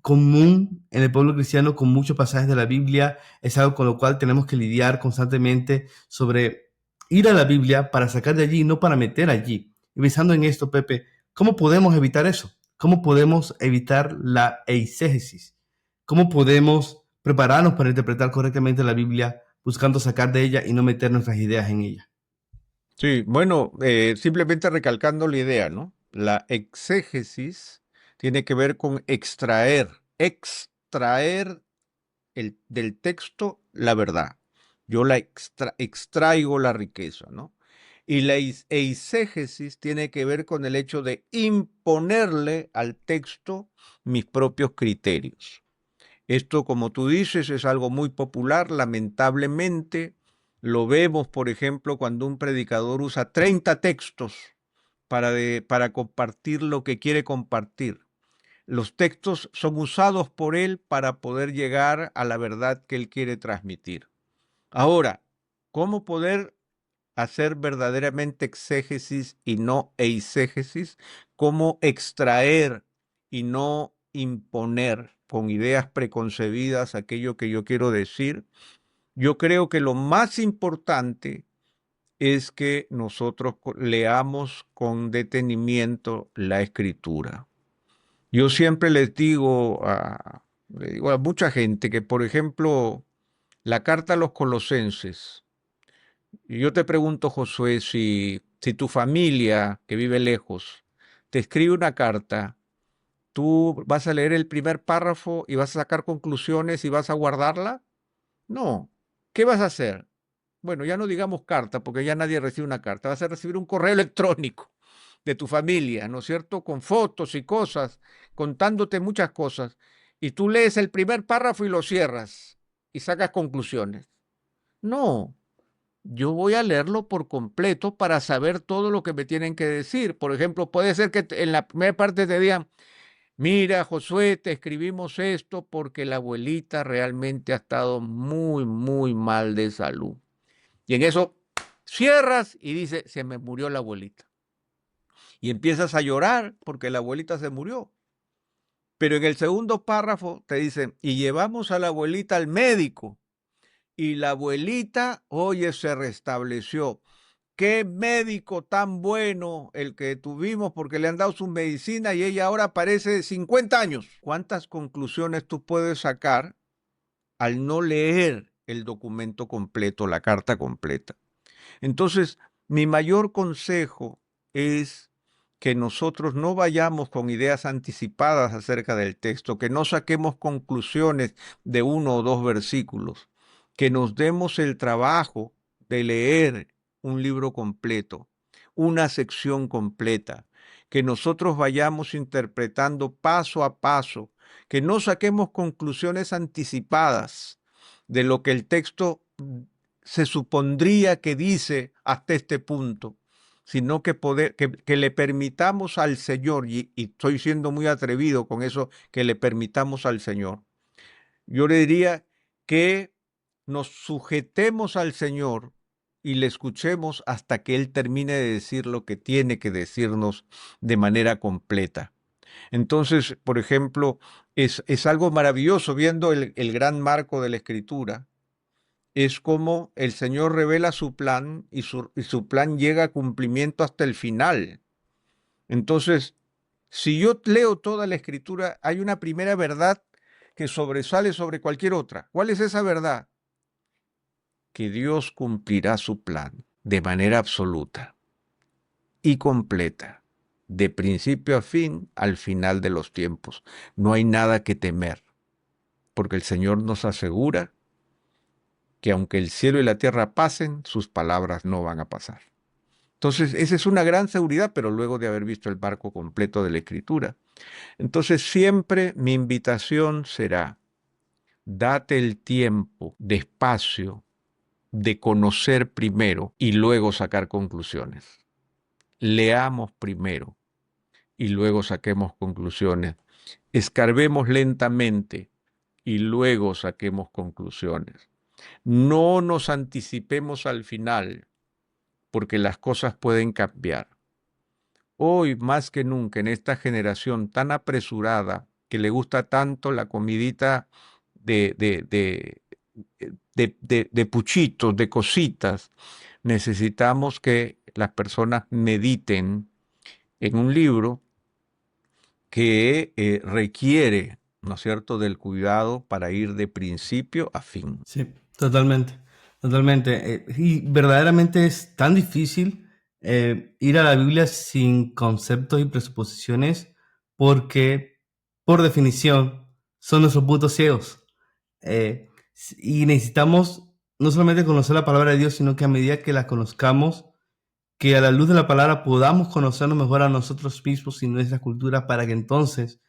común en el pueblo cristiano, con muchos pasajes de la Biblia. Es algo con lo cual tenemos que lidiar constantemente, sobre ir a la Biblia para sacar de allí, no para meter allí. Y pensando en esto, Pepe, ¿cómo podemos evitar eso? ¿Cómo podemos evitar la eisegesis? ¿Cómo podemos prepararnos para interpretar correctamente la Biblia, buscando sacar de ella y no meter nuestras ideas en ella? Sí, bueno, simplemente recalcando la idea, ¿no? La exégesis tiene que ver con extraer del texto la verdad. Yo extraigo la riqueza, ¿no? Y la eisegesis tiene que ver con el hecho de imponerle al texto mis propios criterios. Esto, como tú dices, es algo muy popular, lamentablemente. Lo vemos, por ejemplo, cuando un predicador usa 30 textos para compartir lo que quiere compartir. Los textos son usados por él para poder llegar a la verdad que él quiere transmitir. Ahora, ¿cómo poder hacer verdaderamente exégesis y no eisegesis? ¿Cómo extraer y no imponer con ideas preconcebidas aquello que yo quiero decir? Yo creo que lo más importante es que nosotros leamos con detenimiento la escritura. Yo siempre le digo a mucha gente que, por ejemplo, la carta a los Colosenses, y yo te pregunto, Josué, si tu familia que vive lejos te escribe una carta, ¿tú vas a leer el primer párrafo y vas a sacar conclusiones y vas a guardarla? No. ¿Qué vas a hacer? Bueno, ya no digamos carta, porque ya nadie recibe una carta. Vas a recibir un correo electrónico de tu familia, ¿no es cierto? Con fotos y cosas, contándote muchas cosas. Y tú lees el primer párrafo y lo cierras y sacas conclusiones. No, yo voy a leerlo por completo para saber todo lo que me tienen que decir. Por ejemplo, puede ser que en la primera parte te digan, mira, Josué, te escribimos esto porque la abuelita realmente ha estado muy, muy mal de salud. Y en eso cierras y dice, se me murió la abuelita. Y empiezas a llorar porque la abuelita se murió. Pero en el segundo párrafo te dicen, y llevamos a la abuelita al médico. Y la abuelita, oye, se restableció. Qué médico tan bueno el que tuvimos porque le han dado su medicina y ella ahora parece de 50 años. ¿Cuántas conclusiones tú puedes sacar al no leer el documento completo, la carta completa? Entonces, mi mayor consejo es que nosotros no vayamos con ideas anticipadas acerca del texto, que no saquemos conclusiones de uno o dos versículos, que nos demos el trabajo de leer un libro completo, una sección completa, que nosotros vayamos interpretando paso a paso, que no saquemos conclusiones anticipadas de lo que el texto se supondría que dice hasta este punto, sino que le permitamos al Señor, y estoy siendo muy atrevido con eso, que le permitamos al Señor. Yo le diría que nos sujetemos al Señor y le escuchemos hasta que Él termine de decir lo que tiene que decirnos de manera completa. Entonces, por ejemplo, es algo maravilloso viendo el gran marco de la Escritura. Es como el Señor revela su plan y su plan llega a cumplimiento hasta el final. Entonces, si yo leo toda la Escritura, hay una primera verdad que sobresale sobre cualquier otra. ¿Cuál es esa verdad? Que Dios cumplirá su plan de manera absoluta y completa, de principio a fin, al final de los tiempos. No hay nada que temer, porque el Señor nos asegura que aunque el cielo y la tierra pasen, sus palabras no van a pasar. Entonces, esa es una gran seguridad, pero luego de haber visto el marco completo de la Escritura. Entonces, siempre mi invitación será, date el tiempo, despacio, de conocer primero y luego sacar conclusiones. Leamos primero y luego saquemos conclusiones. Escarbemos lentamente y luego saquemos conclusiones. No nos anticipemos al final, porque las cosas pueden cambiar. Hoy, más que nunca, en esta generación tan apresurada, que le gusta tanto la comidita de, de, de, de puchitos, de cositas, necesitamos que las personas mediten en un libro que requiere, ¿no es cierto?, del cuidado para ir de principio a fin. Sí, totalmente, totalmente. Y verdaderamente es tan difícil ir a la Biblia sin conceptos y presuposiciones porque, por definición, son nuestros puntos ciegos. Y necesitamos no solamente conocer la palabra de Dios, sino que a medida que la conozcamos, que a la luz de la palabra podamos conocernos mejor a nosotros mismos y nuestra cultura para que entonces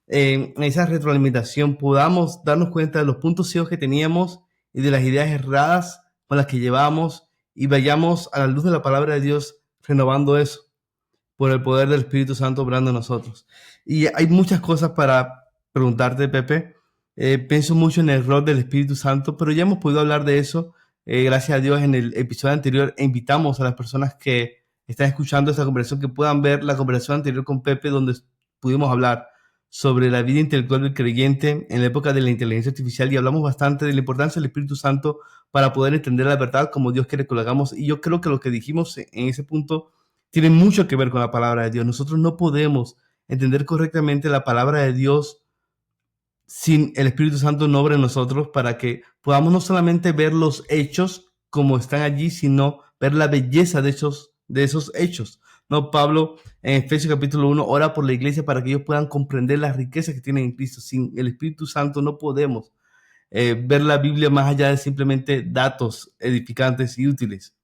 en esa retroalimentación podamos darnos cuenta de los puntos ciegos que teníamos y de las ideas erradas con las que llevamos y vayamos a la luz de la palabra de Dios renovando eso por el poder del Espíritu Santo obrando en nosotros. Y hay muchas cosas para preguntarte, Pepe. Pienso mucho en el rol del Espíritu Santo, pero ya hemos podido hablar de eso. Gracias a Dios en el episodio anterior invitamos a las personas que están escuchando esta conversación que puedan ver la conversación anterior con Pepe donde pudimos hablar sobre la vida intelectual del creyente en la época de la inteligencia artificial y hablamos bastante de la importancia del Espíritu Santo para poder entender la verdad como Dios quiere que lo hagamos. Y yo creo que lo que dijimos en ese punto tiene mucho que ver con la palabra de Dios. Nosotros no podemos entender correctamente la palabra de Dios sin el Espíritu Santo no obra en nosotros, para que podamos no solamente ver los hechos como están allí, sino ver la belleza de esos hechos. No, Pablo en Efesios capítulo 1 ora por la iglesia para que ellos puedan comprender las riquezas que tienen en Cristo. Sin el Espíritu Santo no podemos ver la Biblia más allá de simplemente datos edificantes y útiles.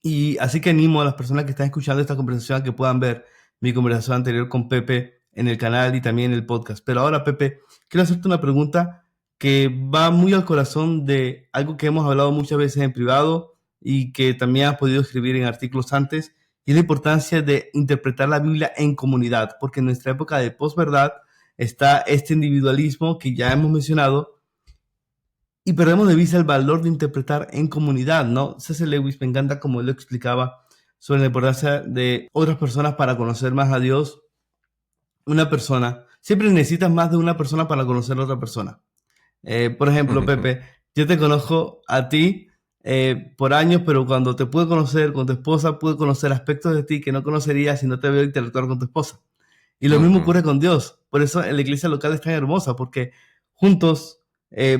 Y así que animo a las personas que están escuchando esta conversación a que puedan ver mi conversación anterior con Pepe en el canal y también en el podcast. Pero ahora, Pepe, quiero hacerte una pregunta que va muy al corazón de algo que hemos hablado muchas veces en privado y que también has podido escribir en artículos antes, y es la importancia de interpretar la Biblia en comunidad, porque en nuestra época de posverdad está este individualismo que ya hemos mencionado, y perdemos de vista el valor de interpretar en comunidad, ¿no? C.S. Lewis me encanta como él lo explicaba sobre la importancia de otras personas para conocer más a Dios. Una persona, siempre necesitas más de una persona para conocer a otra persona. Por ejemplo, Pepe, yo te conozco a ti por años, pero cuando te pude conocer con tu esposa, pude conocer aspectos de ti que no conocería si no te veo interactuar con tu esposa. Y lo mismo ocurre con Dios. Por eso la iglesia local es tan hermosa, porque juntos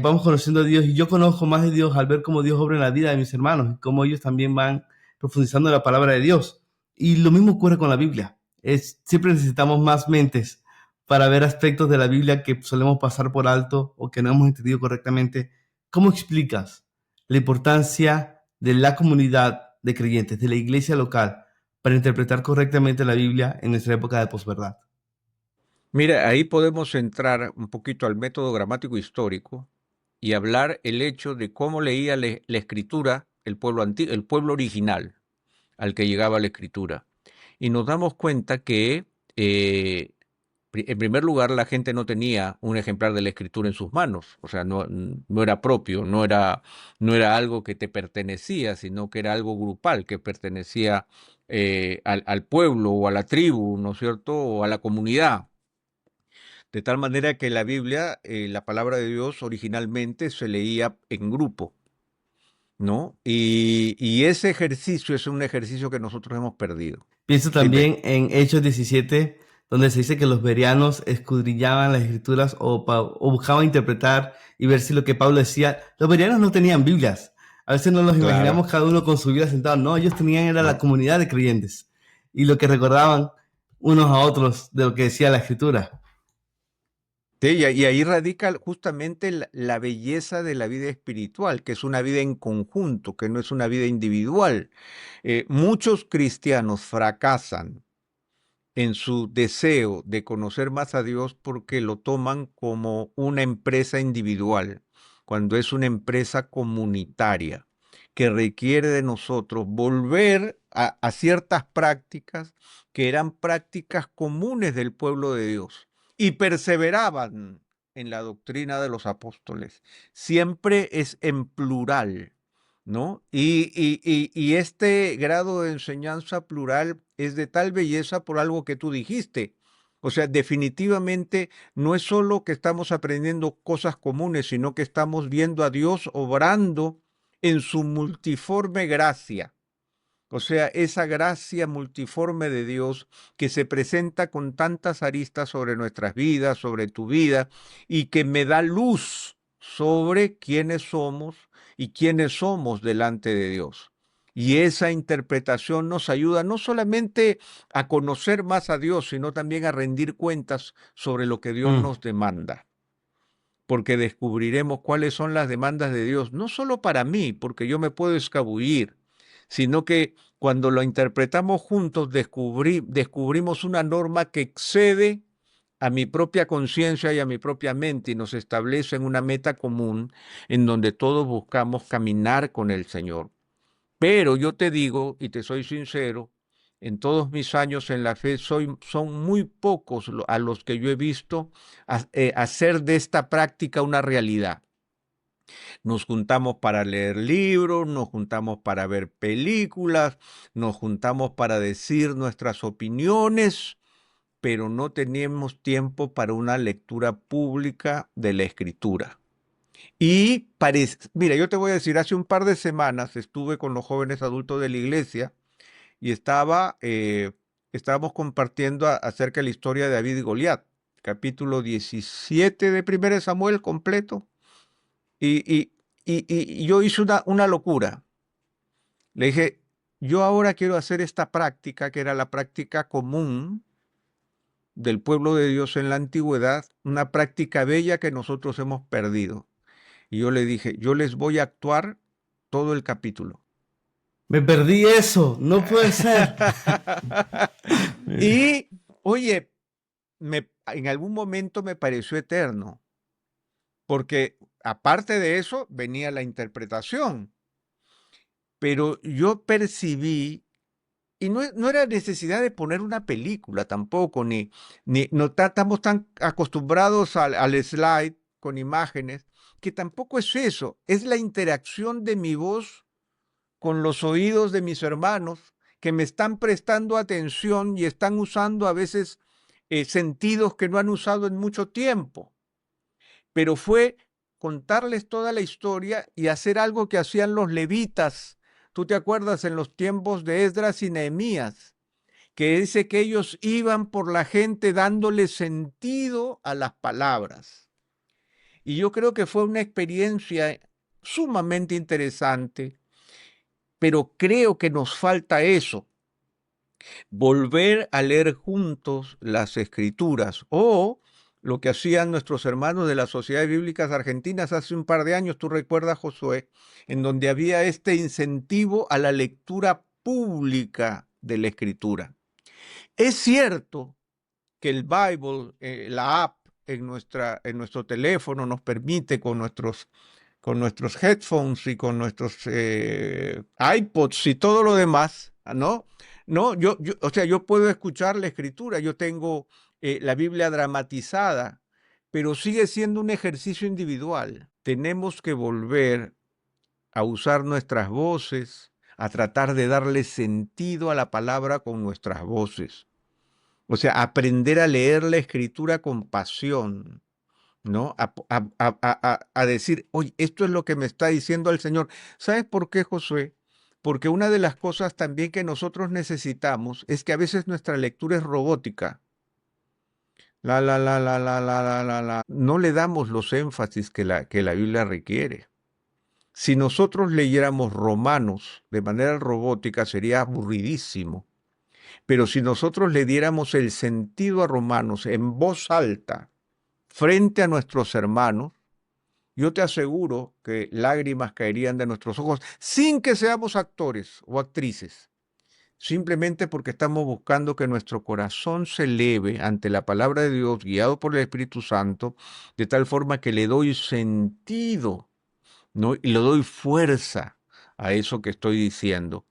vamos conociendo a Dios, y yo conozco más de Dios al ver cómo Dios obra en la vida de mis hermanos y cómo ellos también van profundizando en la palabra de Dios. Y lo mismo ocurre con la Biblia. Siempre necesitamos más mentes para ver aspectos de la Biblia que solemos pasar por alto o que no hemos entendido correctamente. ¿Cómo explicas la importancia de la comunidad de creyentes, de la iglesia local, para interpretar correctamente la Biblia en nuestra época de posverdad? Mira, ahí podemos entrar un poquito al método gramático histórico y hablar el hecho de cómo leía la escritura el pueblo original al que llegaba la escritura. Y nos damos cuenta que, en primer lugar, la gente no tenía un ejemplar de la escritura en sus manos, o sea, no era propio, no era algo que te pertenecía, sino que era algo grupal, que pertenecía al pueblo o a la tribu, ¿no es cierto?, o a la comunidad. De tal manera que la Biblia, la palabra de Dios originalmente se leía en grupo, ¿no? Y ese ejercicio es un ejercicio que nosotros hemos perdido. Pienso Dime. también en Hechos 17, donde se dice que los bereanos escudriñaban las escrituras o buscaban interpretar y ver si lo que Pablo decía. Los bereanos no tenían Biblias. A veces no los Claro, imaginamos cada uno con su Biblia sentado. No, ellos tenían, era la no. comunidad de creyentes y lo que recordaban unos a otros de lo que decía la escritura. Sí, y ahí radica justamente la belleza de la vida espiritual, que es una vida en conjunto, que no es una vida individual. Muchos cristianos fracasan en su deseo de conocer más a Dios porque lo toman como una empresa individual, cuando es una empresa comunitaria que requiere de nosotros volver a ciertas prácticas que eran prácticas comunes del pueblo de Dios y perseveraban en la doctrina de los apóstoles. Siempre es en plural, ¿no? Y este grado de enseñanza plural es de tal belleza por algo que tú dijiste. O sea, definitivamente no es solo que estamos aprendiendo cosas comunes, sino que estamos viendo a Dios obrando en su multiforme gracia. O sea, esa gracia multiforme de Dios que se presenta con tantas aristas sobre nuestras vidas, sobre tu vida, y que me da luz sobre quiénes somos y quiénes somos delante de Dios. Y esa interpretación nos ayuda no solamente a conocer más a Dios, sino también a rendir cuentas sobre lo que Dios Mm. nos demanda, porque descubriremos cuáles son las demandas de Dios, no solo para mí, porque yo me puedo escabullir, sino que cuando lo interpretamos juntos descubrimos una norma que excede a mi propia conciencia y a mi propia mente y nos establece en una meta común en donde todos buscamos caminar con el Señor. Pero yo te digo, y te soy sincero, en todos mis años en la fe son muy pocos a los que yo he visto hacer de esta práctica una realidad. Nos juntamos para leer libros, nos juntamos para ver películas, nos juntamos para decir nuestras opiniones, pero no tenemos tiempo para una lectura pública de la escritura. Y mira, yo te voy a decir, hace un par de semanas estuve con los jóvenes adultos de la iglesia y estaba estábamos compartiendo acerca de la historia de David y Goliat, capítulo 17 de 1 Samuel completo, y yo hice una locura. Le dije, yo ahora quiero hacer esta práctica, que era la práctica común del pueblo de Dios en la antigüedad, una práctica bella que nosotros hemos perdido. Y yo le dije, yo les voy a actuar todo el capítulo. Me perdí eso, no puede ser. Y, oye, en algún momento me pareció eterno, porque aparte de eso venía la interpretación, pero yo percibí, y no era necesidad de poner una película tampoco, ni no estamos tan acostumbrados al slide con imágenes, que tampoco es eso, es la interacción de mi voz con los oídos de mis hermanos que me están prestando atención y están usando a veces sentidos que no han usado en mucho tiempo. Pero fue contarles toda la historia y hacer algo que hacían los levitas. ¿Tú te acuerdas en los tiempos de Esdras y Nehemías? Que dice que ellos iban por la gente dándole sentido a las palabras. Y yo creo que fue una experiencia sumamente interesante, pero creo que nos falta eso, volver a leer juntos las escrituras o lo que hacían nuestros hermanos de las Sociedades Bíblicas Argentinas hace un par de años, tú recuerdas, Josué, en donde había este incentivo a la lectura pública de la escritura. Es cierto que el Bible, la app en nuestro teléfono nos permite con nuestros headphones y con nuestros iPods y todo lo demás, ¿no? No, o sea, yo puedo escuchar la escritura, yo tengo la Biblia dramatizada, pero sigue siendo un ejercicio individual. Tenemos que volver a usar nuestras voces, a tratar de darle sentido a la palabra con nuestras voces. O sea, aprender a leer la escritura con pasión, ¿no? A decir, oye, esto es lo que me está diciendo el Señor. ¿Sabes por qué, Josué? Porque una de las cosas también que nosotros necesitamos es que a veces nuestra lectura es robótica. No le damos los énfasis que la Biblia requiere. Si nosotros leyéramos Romanos de manera robótica sería aburridísimo. Pero si nosotros le diéramos el sentido a Romanos en voz alta frente a nuestros hermanos, yo te aseguro que lágrimas caerían de nuestros ojos sin que seamos actores o actrices, simplemente porque estamos buscando que nuestro corazón se eleve ante la palabra de Dios, guiado por el Espíritu Santo, de tal forma que le doy sentido, ¿no? Y le doy fuerza a eso que estoy diciendo.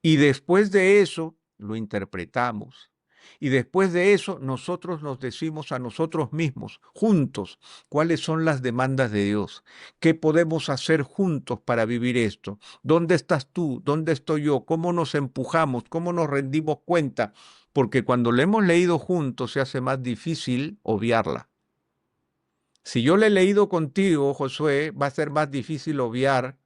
Y después de eso lo interpretamos. Y después de eso nosotros nos decimos a nosotros mismos, juntos, cuáles son las demandas de Dios, qué podemos hacer juntos para vivir esto, dónde estás tú, dónde estoy yo, cómo nos empujamos, cómo nos rendimos cuenta, porque cuando lo hemos leído juntos se hace más difícil obviarla. Si yo le he leído contigo, Josué, va a ser más difícil obviar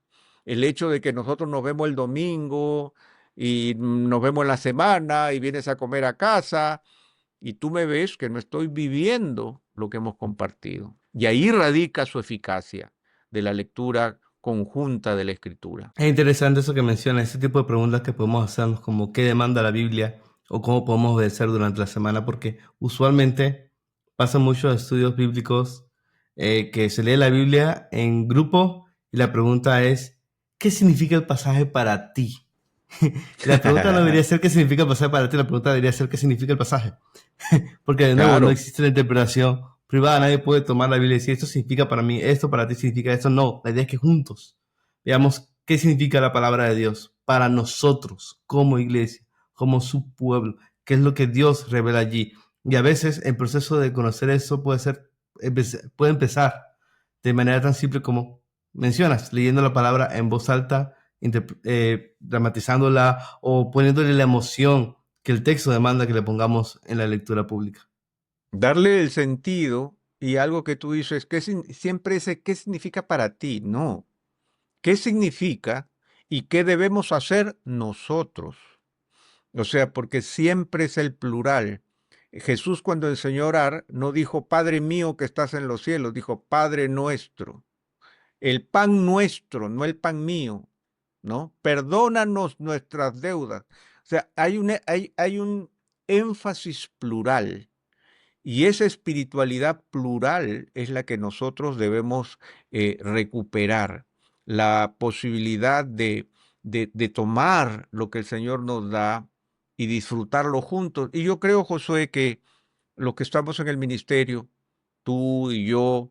el hecho de que nosotros nos vemos el domingo y nos vemos en la semana y vienes a comer a casa y tú me ves que no estoy viviendo lo que hemos compartido. Y ahí radica su eficacia de la lectura conjunta de la Escritura. Es interesante eso que mencionas, ese tipo de preguntas que podemos hacernos, como qué demanda la Biblia o cómo podemos obedecer durante la semana, porque usualmente pasan muchos estudios bíblicos que se lee la Biblia en grupo y la pregunta es, ¿qué significa el pasaje para ti? Y la pregunta no debería ser qué significa el pasaje para ti, la pregunta debería ser qué significa el pasaje. Porque de nuevo, no Claro. existe la interpretación privada, nadie puede tomar la Biblia y decir esto significa para mí, esto para ti significa esto. No, la idea es que juntos veamos qué significa la palabra de Dios para nosotros como iglesia, como su pueblo, qué es lo que Dios revela allí. Y a veces el proceso de conocer eso puede empezar de manera tan simple como mencionas, leyendo la palabra en voz alta, dramatizándola o poniéndole la emoción que el texto demanda que le pongamos en la lectura pública. Darle el sentido y algo que tú dices, siempre ese, ¿qué significa para ti? No. ¿Qué significa y qué debemos hacer nosotros? O sea, porque siempre es el plural. Jesús cuando enseñó a orar no dijo Padre mío que estás en los cielos, dijo Padre nuestro. El pan nuestro, no el pan mío, ¿no? Perdónanos nuestras deudas. O sea, hay un énfasis plural. Y esa espiritualidad plural es la que nosotros debemos recuperar, la posibilidad de tomar lo que el Señor nos da y disfrutarlo juntos. Y yo creo, Josué, que los que estamos en el ministerio, tú y yo,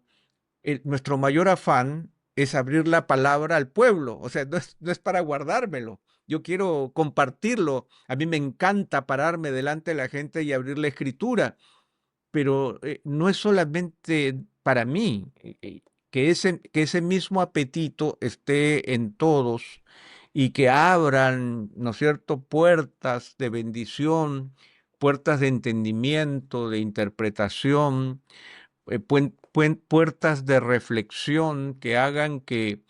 nuestro mayor afán es abrir la palabra al pueblo, o sea, no es para guardármelo. Yo quiero compartirlo. A mí me encanta pararme delante de la gente y abrir la escritura, pero no es solamente para mí, que ese mismo apetito esté en todos y que abran, ¿no es cierto?, puertas de bendición, puertas de entendimiento, de interpretación, puertas de reflexión que hagan que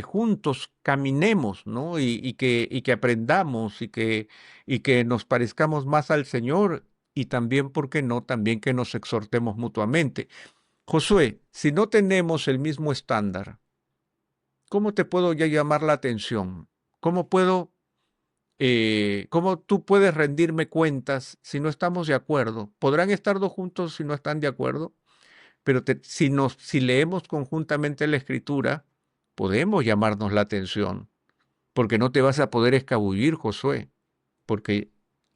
juntos caminemos, ¿no? Y que aprendamos y que nos parezcamos más al Señor y también, ¿por qué no? También que nos exhortemos mutuamente. Josué, si no tenemos el mismo estándar, ¿cómo te puedo ya llamar la atención? ¿Cómo tú puedes rendirme cuentas si no estamos de acuerdo? ¿Podrán estar dos juntos si no están de acuerdo? Pero si leemos conjuntamente la escritura, podemos llamarnos la atención, porque no te vas a poder escabullir, Josué, porque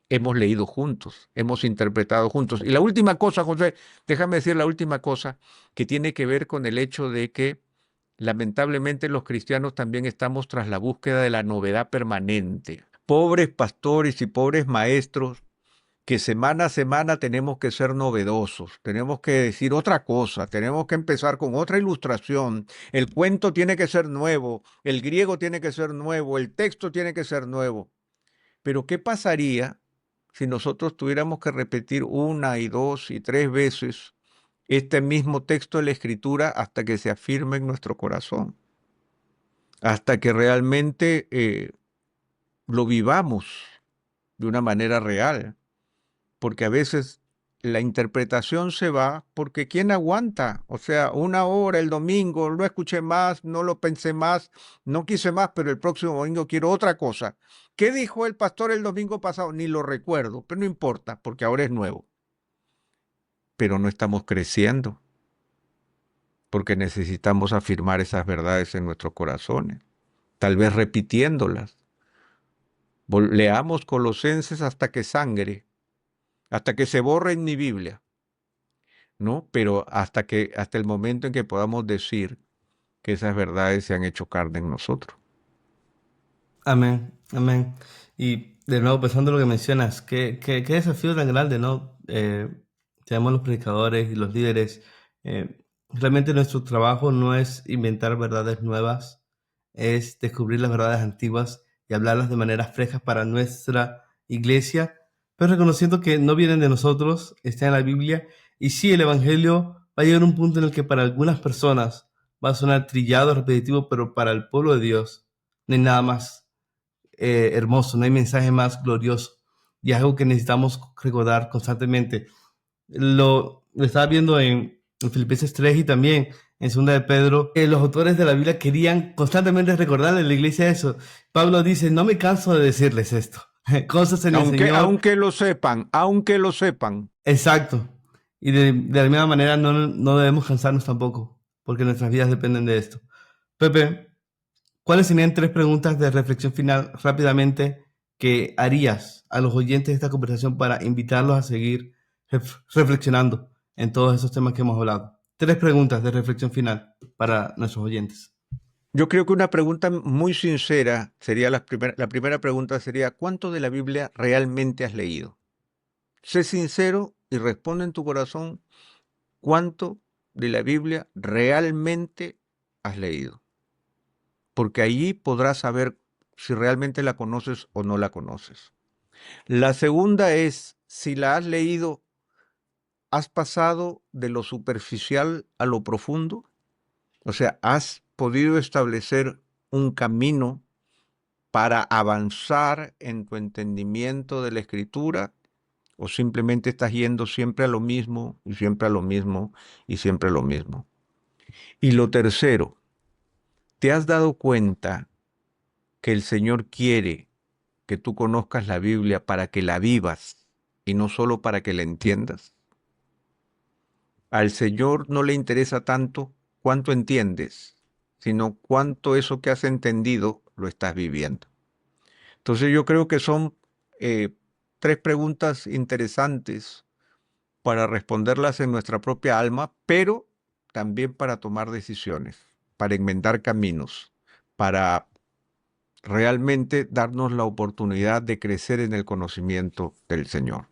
hemos leído juntos, hemos interpretado juntos. Y la última cosa, Josué, déjame decir la última cosa, que tiene que ver con el hecho de que lamentablemente los cristianos también estamos tras la búsqueda de la novedad permanente. Pobres pastores y pobres maestros que semana a semana tenemos que ser novedosos, tenemos que decir otra cosa, tenemos que empezar con otra ilustración, el cuento tiene que ser nuevo, el griego tiene que ser nuevo, el texto tiene que ser nuevo. Pero ¿qué pasaría si nosotros tuviéramos que repetir una y dos y tres veces este mismo texto de la Escritura hasta que se afirme en nuestro corazón, hasta que realmente lo vivamos de una manera real? Porque a veces la interpretación se va porque ¿quién aguanta? O sea, una hora el domingo, no escuché más, no lo pensé más, no quise más, pero el próximo domingo quiero otra cosa. ¿Qué dijo el pastor el domingo pasado? Ni lo recuerdo, pero no importa, porque ahora es nuevo. Pero no estamos creciendo, porque necesitamos afirmar esas verdades en nuestros corazones, tal vez repitiéndolas. Leamos Colosenses hasta que sangre, hasta que se borre en mi Biblia. ¿No? Pero hasta el momento en que podamos decir que esas verdades se han hecho carne en nosotros. Amén, amén. Y de nuevo, pensando en lo que mencionas, qué desafío tan grande, ¿no? Tenemos los predicadores y los líderes. Realmente nuestro trabajo no es inventar verdades nuevas, es descubrir las verdades antiguas y hablarlas de manera fresca para nuestra iglesia, pero reconociendo que no vienen de nosotros, están en la Biblia. Y sí, el Evangelio va a llegar a un punto en el que para algunas personas va a sonar trillado, repetitivo, pero para el pueblo de Dios no hay nada más hermoso, no hay mensaje más glorioso y es algo que necesitamos recordar constantemente. Lo estaba viendo en Filipenses 3 y también en 2 de Pedro, que los autores de la Biblia querían constantemente recordarle a la iglesia eso. Pablo dice, no me canso de decirles esto. Cosas en el Aunque, Señor. aunque lo sepan, aunque lo sepan. Exacto. Y de la misma manera no debemos cansarnos tampoco, porque nuestras vidas dependen de esto. Pepe, ¿cuáles serían tres preguntas de reflexión final rápidamente que harías a los oyentes de esta conversación para invitarlos a seguir reflexionando en todos esos temas que hemos hablado? Tres preguntas de reflexión final para nuestros oyentes. Yo creo que una pregunta muy sincera sería la primera pregunta sería, ¿cuánto de la Biblia realmente has leído? Sé sincero y responde en tu corazón, ¿cuánto de la Biblia realmente has leído? Porque allí podrás saber si realmente la conoces o no la conoces. La segunda es, si la has leído, ¿has pasado de lo superficial a lo profundo? O sea, ¿has podido establecer un camino para avanzar en tu entendimiento de la Escritura, o simplemente estás yendo siempre a lo mismo y siempre a lo mismo y siempre a lo mismo? Y lo tercero, ¿te has dado cuenta que el Señor quiere que tú conozcas la Biblia para que la vivas y no solo para que la entiendas? Al Señor no le interesa tanto cuánto entiendes, sino cuánto eso que has entendido lo estás viviendo. Entonces yo creo que son eh, tres preguntas interesantes para responderlas en nuestra propia alma, pero también para tomar decisiones, para enmendar caminos, para realmente darnos la oportunidad de crecer en el conocimiento del Señor.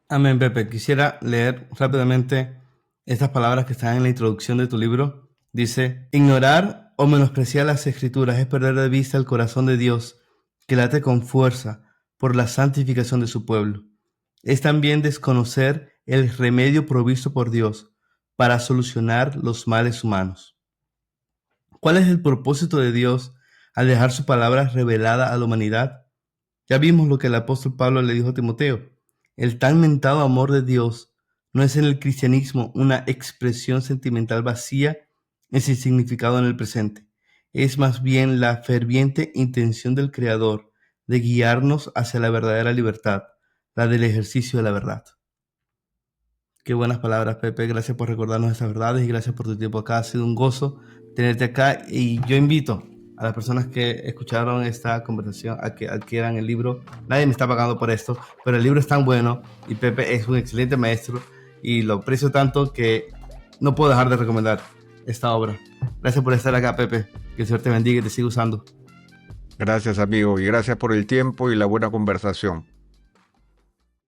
Amén, Pepe. Quisiera leer rápidamente estas palabras que están en la introducción de tu libro. Dice, ignorar o menospreciar las escrituras es perder de vista el corazón de Dios, que late con fuerza por la santificación de su pueblo. Es también desconocer el remedio provisto por Dios para solucionar los males humanos. ¿Cuál es el propósito de Dios al dejar su palabra revelada a la humanidad? Ya vimos lo que el apóstol Pablo le dijo a Timoteo. El tan mentado amor de Dios no es en el cristianismo una expresión sentimental vacía y sin significado en el presente. Es más bien la ferviente intención del Creador de guiarnos hacia la verdadera libertad, la del ejercicio de la verdad. Qué buenas palabras, Pepe. Gracias por recordarnos estas verdades y gracias por tu tiempo acá. Ha sido un gozo tenerte acá y yo invito a las personas que escucharon esta conversación a que adquieran el libro. Nadie me está pagando por esto, pero el libro es tan bueno y Pepe es un excelente maestro y lo aprecio tanto que no puedo dejar de recomendar esta obra. Gracias por estar acá, Pepe. Que el Señor te bendiga y te siga usando. Gracias, amigo, y gracias por el tiempo y la buena conversación.